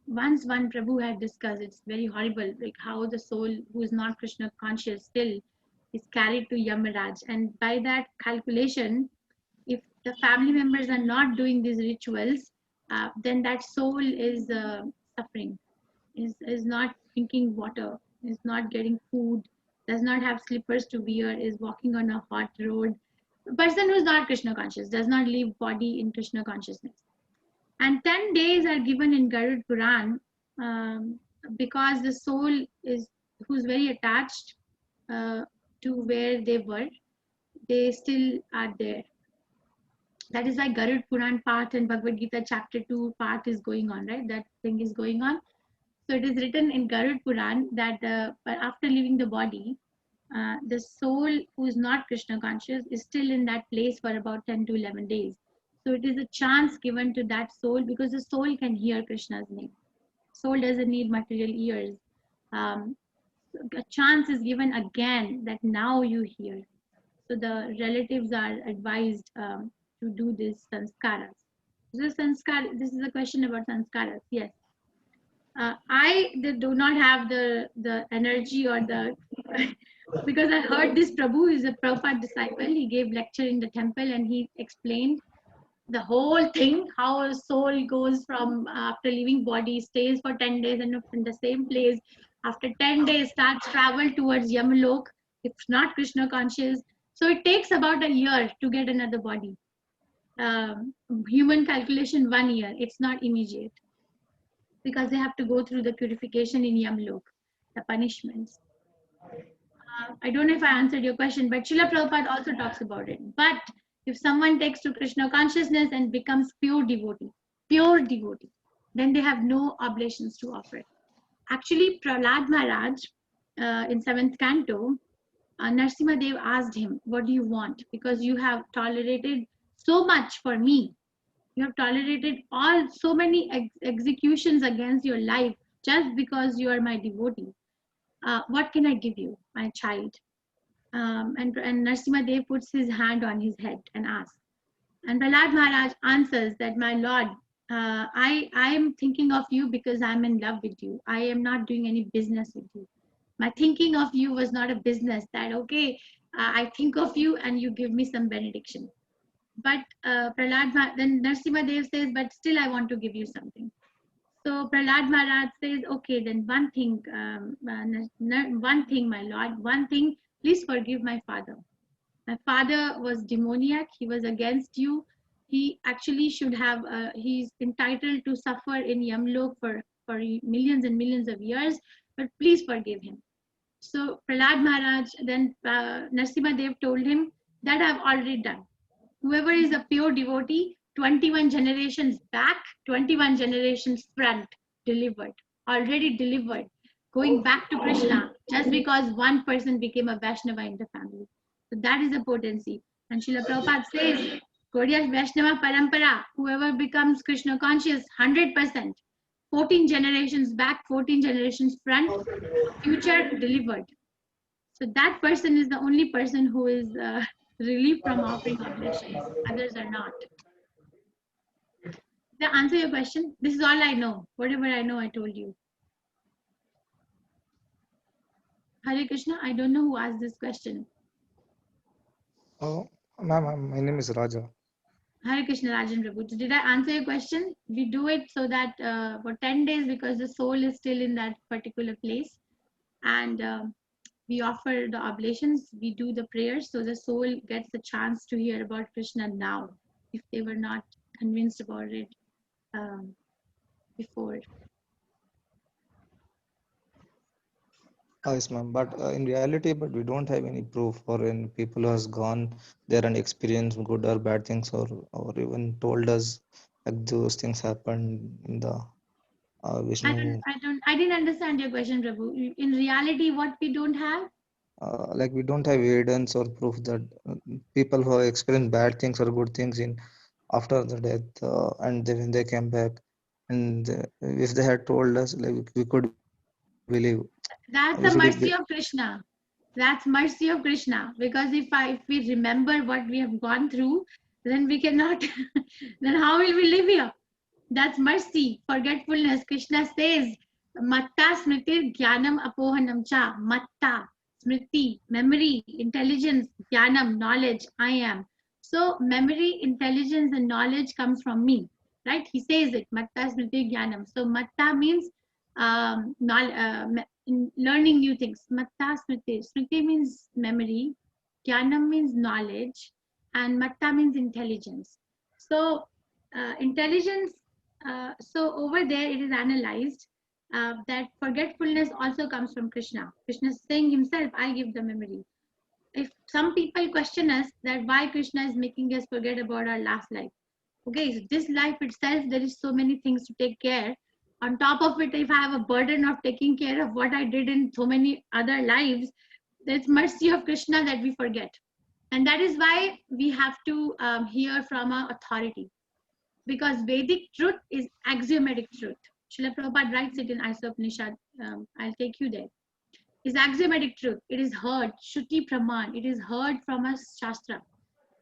S2: Once one Prabhu had discussed, it's very horrible, like how the soul who is not Krishna conscious still is carried to Yamaraj, and by that calculation, if the family members are not doing these rituals, then that soul is suffering, is not drinking water, is not getting food, does not have slippers to wear, is walking on a hot road. A person who is not Krishna conscious does not leave body in Krishna consciousness. And 10 days are given in Garud Puran because the soul who's very attached to where they were, they still are there. That is why Garud Puran part and Bhagavad Gita chapter 2 part is going on, right? That thing is going on. So it is written in Garud Puran that after leaving the body, the soul who is not Krishna conscious is still in that place for about 10 to 11 days. So it is a chance given to that soul, because the soul can hear Krishna's name. Soul doesn't need material ears. A chance is given again that now you hear. So the relatives are advised to do this sanskaras. This is a question about sanskaras. Yes. I do not have the energy or the because I heard this Prabhu is a Prabhupada disciple. He gave lecture in the temple and he explained the whole thing, how a soul goes from after leaving body, stays for 10 days and in the same place. After 10 days, starts travel towards Yamalok, if not Krishna conscious. So it takes about a year to get another body. Human calculation, 1 year. It's not immediate, because they have to go through the purification in Yamalok, the punishments. I don't know if I answered your question, but Srila Prabhupada also talks about it. But if someone takes to Krishna consciousness and becomes pure devotee, then they have no oblations to offer. Actually, Prahlad Maharaj, in 7th canto, Narsimha Dev asked him, what do you want? Because you have tolerated so much for me. You have tolerated so many executions against your life just because you are my devotee. What can I give you, my child? And Narsimha Dev puts his hand on his head and asks. And Prahlad Maharaj answers that, my Lord, I am thinking of you because I'm in love with you. I am not doing any business with you. My thinking of you was not a business that, okay, I think of you and you give me some benediction. But then Narsimha Dev says, but still I want to give you something. So Prahlad Maharaj says, okay, then one thing, my lord, one thing, please forgive my father. My father was demoniac. He was against you. He actually should have, he's entitled to suffer in Yamlok for millions and millions of years, but please forgive him. So Prahlad Maharaj, then Narsimha Dev told him, that I've already done. Whoever is a pure devotee, 21 generations back, 21 generations front, delivered, already delivered, going back to Krishna, just because one person became a Vaishnava in the family. So that is the potency. And Srila Prabhupada says, Gaudiya Vaishnava Parampara, whoever becomes Krishna conscious, 100%, 14 generations back, 14 generations front, future delivered. So that person is the only person who is relieved from offering oblations. Others are not. Did I answer your question? This is all I know. Whatever I know, I told you. Hare Krishna, I don't know who asked this question.
S15: Oh, ma'am, my name is Raja.
S2: Hare Krishna, Rajan Prabhu. Did I answer your question? We do it so that for 10 days, because the soul is still in that particular place. And we offer the oblations, we do the prayers, so the soul gets the chance to hear about Krishna now, if they were not convinced about it before.
S15: Yes, ma'am. But in reality, but we don't have any proof for any people who has gone there and experienced good or bad things, or even told us like those things happened in the Vishnu.
S2: I didn't understand your question, Prabhu. In reality, what we don't have?
S15: Like we don't have evidence or proof that people who have experienced bad things or good things in after the death, and when they came back, and if they had told us, like we could believe.
S2: That's the mercy of Krishna. That's mercy of Krishna. Because if we remember what we have gone through, then we cannot. Then how will we live here? That's mercy. Forgetfulness. Krishna says, Matta smritir jnanam apohanam cha. Matta, smriti, memory, intelligence, jnanam, knowledge, I am. So memory, intelligence, and knowledge comes from me. Right? He says it. Matta smritir jnanam. So matta means learning new things. Matta smriti. Smriti means memory. Jnanam means knowledge. And matta means intelligence. So intelligence, so over there it is analyzed that forgetfulness also comes from Krishna. Krishna is saying himself, I give the memory. If some people question us that why Krishna is making us forget about our last life. Okay, so this life itself, there is so many things to take care. On top of it, if I have a burden of taking care of what I did in so many other lives, it's mercy of Krishna that we forget. And that is why we have to hear from our authority. Because Vedic truth is axiomatic truth. Srila Prabhupada writes it in Isopnishat. I'll take you there. It's axiomatic truth. It is heard, Shruti Praman. It is heard from a Shastra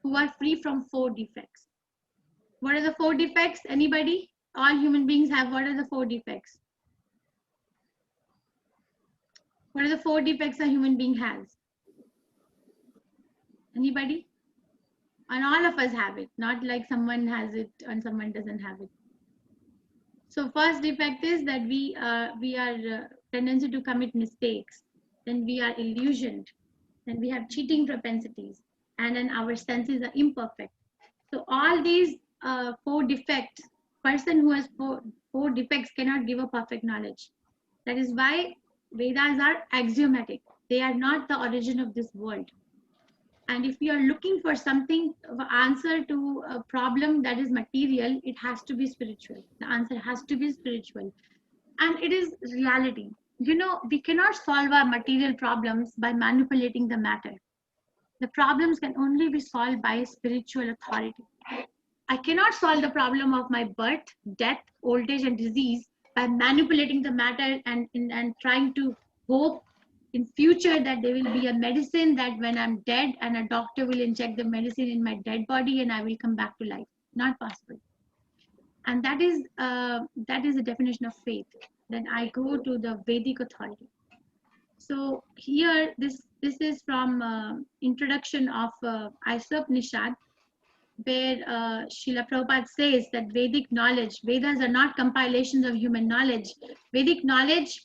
S2: who are free from 4 defects. What are the 4 defects? Anybody? All human beings have. What are the 4 defects? What are the 4 defects a human being has? Anybody? And all of us have it. Not like someone has it and someone doesn't have it. So first defect is that we are tendency to commit mistakes. Then we are illusioned. Then we have cheating propensities. And then our senses are imperfect. So all these 4 defects, person who has 4 defects cannot give a perfect knowledge. That is why Vedas are axiomatic. They are not the origin of this world. And if you are looking for something, answer to a problem that is material, it has to be spiritual. The answer has to be spiritual. And it is reality. You know, we cannot solve our material problems by manipulating the matter. The problems can only be solved by spiritual authority. I cannot solve the problem of my birth, death, old age, and disease by manipulating the matter and trying to hope in future that there will be a medicine that when I'm dead and a doctor will inject the medicine in my dead body and I will come back to life. Not possible. And that is the definition of faith. Then I go to the Vedic authority. So here, this is from introduction of Isopnishad, where Srila Prabhupada says that Vedic knowledge, Vedas are not compilations of human knowledge. Vedic knowledge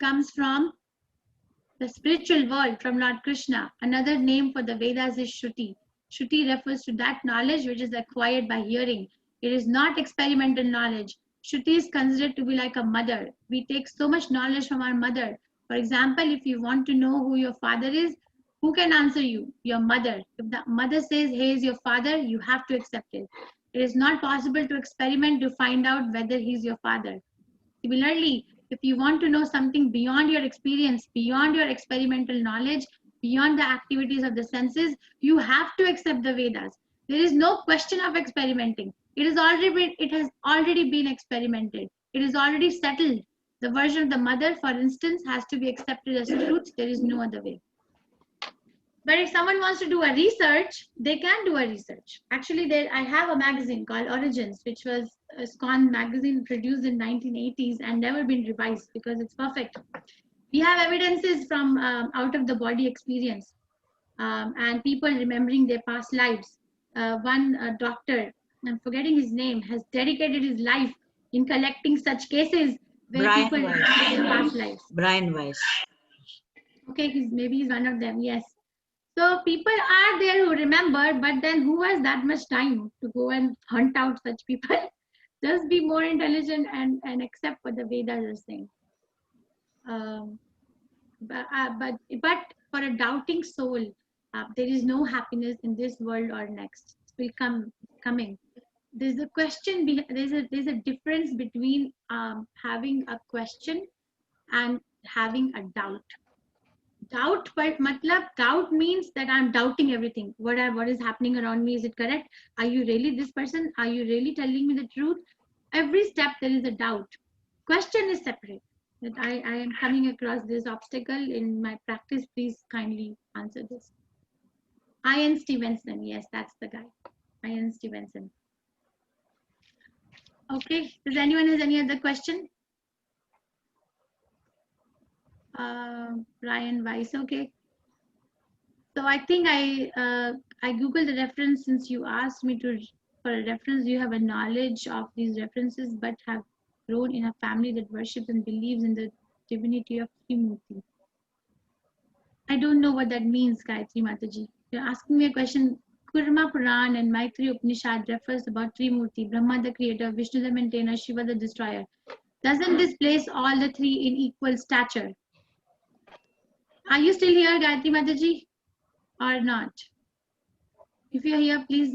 S2: comes from the spiritual world, from Lord Krishna. Another name for the Vedas is Shruti. Shruti refers to that knowledge which is acquired by hearing. It is not experimental knowledge. Shruti is considered to be like a mother. We take so much knowledge from our mother. For example, if you want to know who your father is, who can answer you? Your mother. If the mother says, "Hey, is your father," you have to accept it. It is not possible to experiment to find out whether he's your father. Similarly, if you want to know something beyond your experience, beyond your experimental knowledge, beyond the activities of the senses, you have to accept the Vedas. There is no question of experimenting. It has already been experimented. It is already settled. The version of the mother, for instance, has to be accepted as truth. There is no other way. But if someone wants to do a research, they can do a research. Actually, I have a magazine called Origins, which was a SCON magazine produced in 1980s and never been revised because it's perfect. We have evidences from out of the body experience and people remembering their past lives. One doctor, I'm forgetting his name, has dedicated his life in collecting such cases where
S16: Brian
S2: people
S16: Weiss.
S2: remember their past lives.
S16: Brian Weiss.
S2: Okay, maybe he's one of them, yes. So people are there who remember, but then who has that much time to go and hunt out such people? Just be more intelligent and accept what the Vedas are saying. But for a doubting soul, there is no happiness in this world or next. It will coming. There's a question. There's a difference between having a question and having a doubt. Doubt means that I'm doubting everything. What is happening around me, is it correct? Are you really this person? Are you really telling me the truth? Every step there is a doubt. Question is separate. That I am coming across this obstacle in my practice. Please kindly answer this. Ian Stevenson. Yes, that's the guy. Ian Stevenson. Okay. Does anyone has any other question? Brian Weiss. Okay. So I think I googled the reference since you asked me for a reference. You have a knowledge of these references, but have grown in a family that worships and believes in the divinity of Trimurti. I don't know what that means, Gayatri Mataji. You're asking me a question. Kurma Puran and Maitri Upanishad refers about Trimurti, Brahma the creator, Vishnu the maintainer, Shiva the destroyer. Doesn't this place all the three in equal stature? Are you still here, Gayatri Mataji, or not? If you're here, please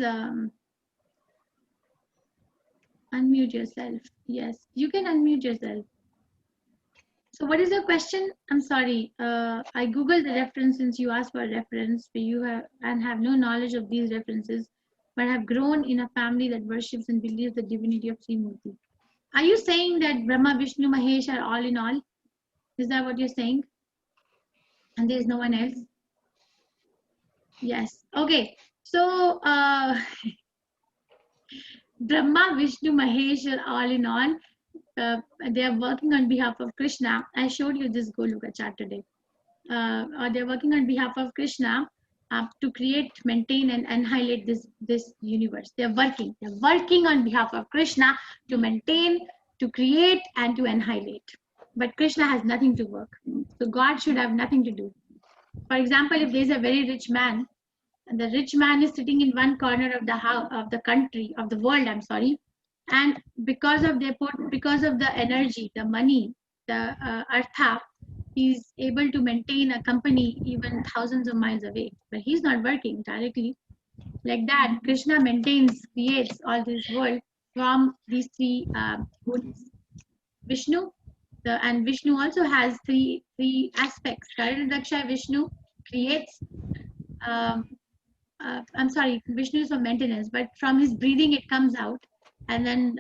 S2: unmute yourself. Yes, you can unmute yourself. So what is your question? I'm sorry. I googled the reference since you asked for a reference. You have no knowledge of these references, but have grown in a family that worships and believes the divinity of Trimurti. Are you saying that Brahma, Vishnu, Mahesh are all in all? Is that what you're saying? And there's no one else? Yes. Okay. So Brahma, Vishnu, Mahesh are all in all. They are working on behalf of Krishna. I showed you this Goloka chart today. They're working on behalf of Krishna to create, maintain, and annihilate this universe. They're working on behalf of Krishna to maintain, to create, and to annihilate. But Krishna has nothing to work. So God should have nothing to do. For example, if there's a very rich man, and the rich man is sitting in one corner of the house, of the country, of the world, I'm sorry, and because of the energy, the money, the artha, he's able to maintain a company even thousands of miles away. But he's not working directly. Like that, Krishna maintains, creates all this world from these three goods. Vishnu, and Vishnu also has three aspects. Karanaksha Vishnu creates. I'm sorry, Vishnu is for maintenance, but from his breathing it comes out. And then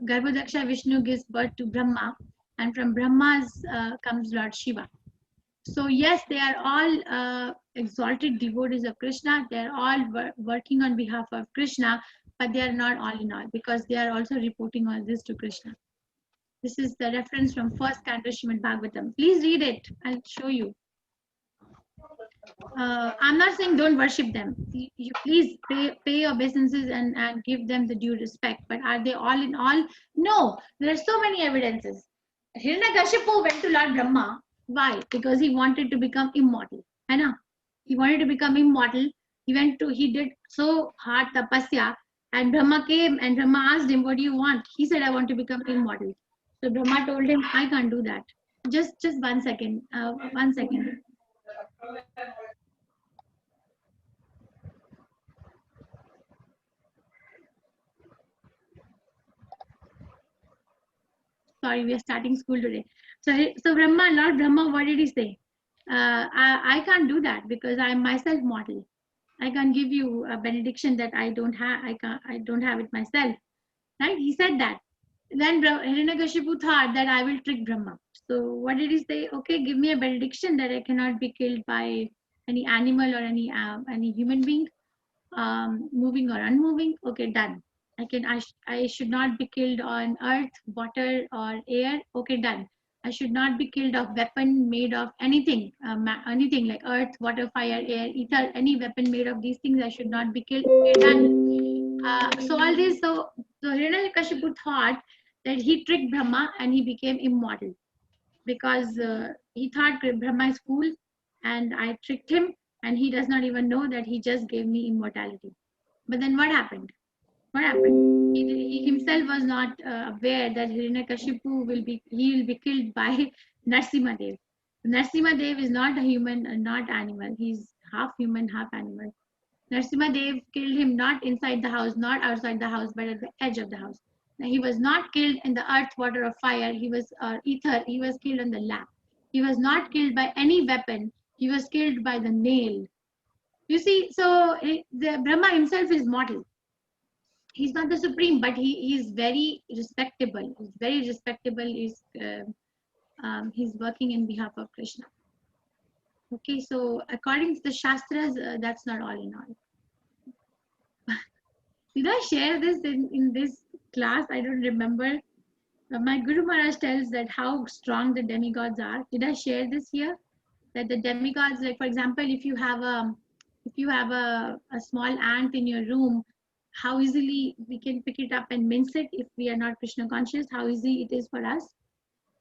S2: Garbhodaksha Vishnu gives birth to Brahma, and from Brahma's comes Lord Shiva. So yes, they are all exalted devotees of Krishna. They are all working on behalf of Krishna, but they are not all in all, because they are also reporting all this to Krishna. This is the reference from first canto Srimad Bhagavatam. Please read it. I'll show you. I'm not saying don't worship them. You please pay your obeisances and give them the due respect. But are they all in all? No. There are so many evidences. Hiranyakashipu went to Lord Brahma. Why? Because he wanted to become immortal. I know. He wanted to become immortal. He did so hard tapasya, and Brahma came and Brahma asked him, "What do you want?" He said, "I want to become immortal." So Brahma told him, "I can't do that." Just 1 second. 1 second. Sorry, we are starting school today. So Lord Brahma, what did he say? I can't do that because I am myself mortal. I can't give you a benediction that I don't have. I don't have it myself. Right? He said that. Then Hiranyakashipu thought that I will trick Brahma. So what did he say? Okay, give me a benediction that I cannot be killed by any animal or any human being, moving or unmoving. Okay, done. I should not be killed on earth, water, or air. Okay, done. I should not be killed of weapon made of anything, anything like earth, water, fire, air, ether, any weapon made of these things. I should not be killed. Okay, done. So all this, so Hiranyakashipu thought that he tricked Brahma and he became immortal because he thought Brahma is cool and I tricked him and he does not even know that he just gave me immortality. But then what happened? What happened? He himself was not aware that Hiranyakashipu will be killed by Narsimhadev. Narsimhadev is not a human, not animal. He's half human, half animal. Narsimhadev killed him not inside the house, not outside the house, but at the edge of the house. Now, he was not killed in the earth, water, or fire. He was ether. He was killed on the lap. He was not killed by any weapon. He was killed by the nail. You see, so the Brahma himself is mortal. He's not the supreme, but he is very respectable. He's very respectable. He's working in behalf of Krishna. Okay, so according to the Shastras, that's not all in all. Did I share this in this class? I don't remember. My Guru Maharaj tells that how strong the demigods are. Did I share this here? That the demigods, like for example, if you have a small ant in your room, how easily we can pick it up and mince it if we are not Krishna conscious, how easy it is for us.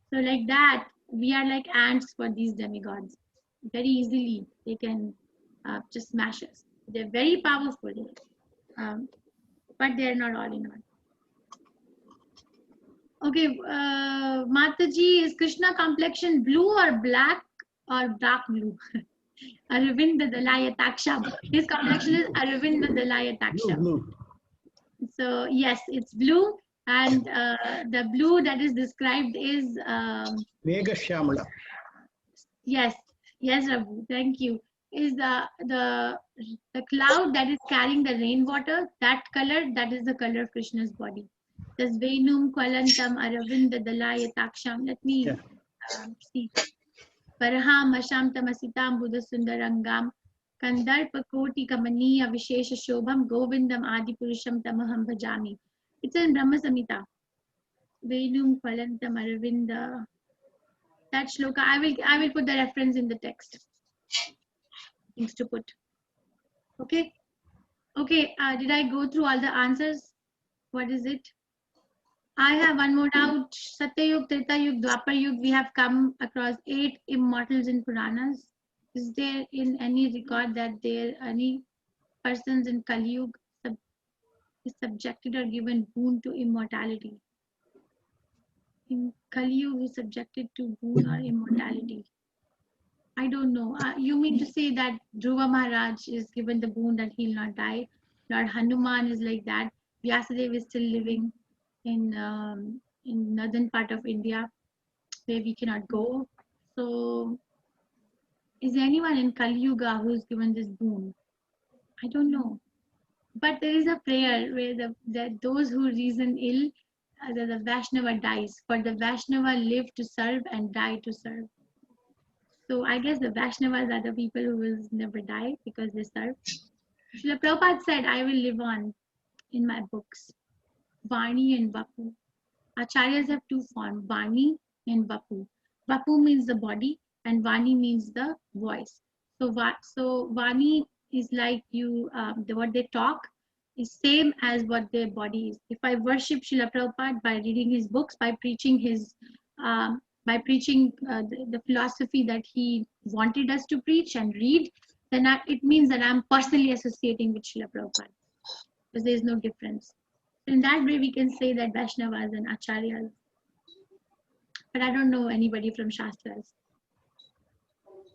S2: So like that, we are like ants for these demigods. Very easily, they can just smash us. They're very powerful, but they're not all in all. Okay, Mataji, is Krishna complexion blue or black or dark blue? Aravinda Dalayataksha. His complexion is Aravinda Dalayataksha.
S8: Blue.
S2: So yes, it's blue, and the blue that is described is
S8: Megha-shyamala.
S2: yes, Rabu, thank you. Is the cloud that is carrying the rainwater, that color, that is the color of Krishna's body. This Venum Kwalantam Aravinda Dalayataksha. Let me see. Paraham Asham Tamasitam Buddha Sundarangam Kandarpa Koti Kamaniya Vishesha Shobham Govindam Adipurusham Tamaham Bhajami. It's in Brahma Samhita. Venum Kwalantam Aravinda. That shloka, I will put the reference in the text. Things to put. Okay. Okay. Did I go through all the answers? What is it? I have one more doubt. Satyayug, Tretayug, Dwapar we have come across 8 immortals in Puranas. Is there in any record that there any persons in Kali Yuga is subjected or given boon to immortality? In Kali Yuga is subjected to boon or immortality? I don't know. You mean to say that Dhruva Maharaj is given the boon that he'll not die? Lord Hanuman is like that. Vyasadeva is still living in northern part of India where we cannot go. So is there anyone in Kali Yuga who is given this boon? I don't know. But there is a prayer where those who reason ill, the Vaishnava dies. For the Vaishnava live to serve and die to serve. So I guess the Vaishnavas are the people who will never die because they serve. Srila Prabhupada said, I will live on in my books. Vani and Vapu. Acharyas have two forms, Vani and Vapu. Vapu means the body and Vani means the voice. So Vani is like what they talk is same as what their body is. If I worship Srila Prabhupada by reading his books, by preaching the philosophy that he wanted us to preach and read, then it means that I'm personally associating with Srila Prabhupada, because there is no difference. In that way, we can say that Vaishnavas and Acharyas. But I don't know anybody from Shastras.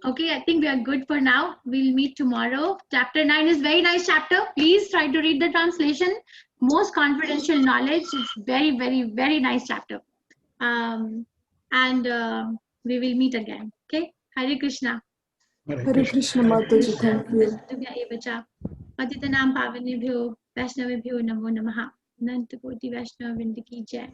S2: Okay, I think we are good for now. We'll meet tomorrow. Chapter 9 is very nice chapter. Please try to read the translation. Most confidential knowledge. It's very, very, very nice chapter. And we will meet again. Okay? Hare Krishna.
S16: Hare Krishna Mataji, thank you.
S2: Patitanam pavanebhyo Vaishnavebhyo namo namaha. Ananta Koti Vaishnava Vrinda ki jai.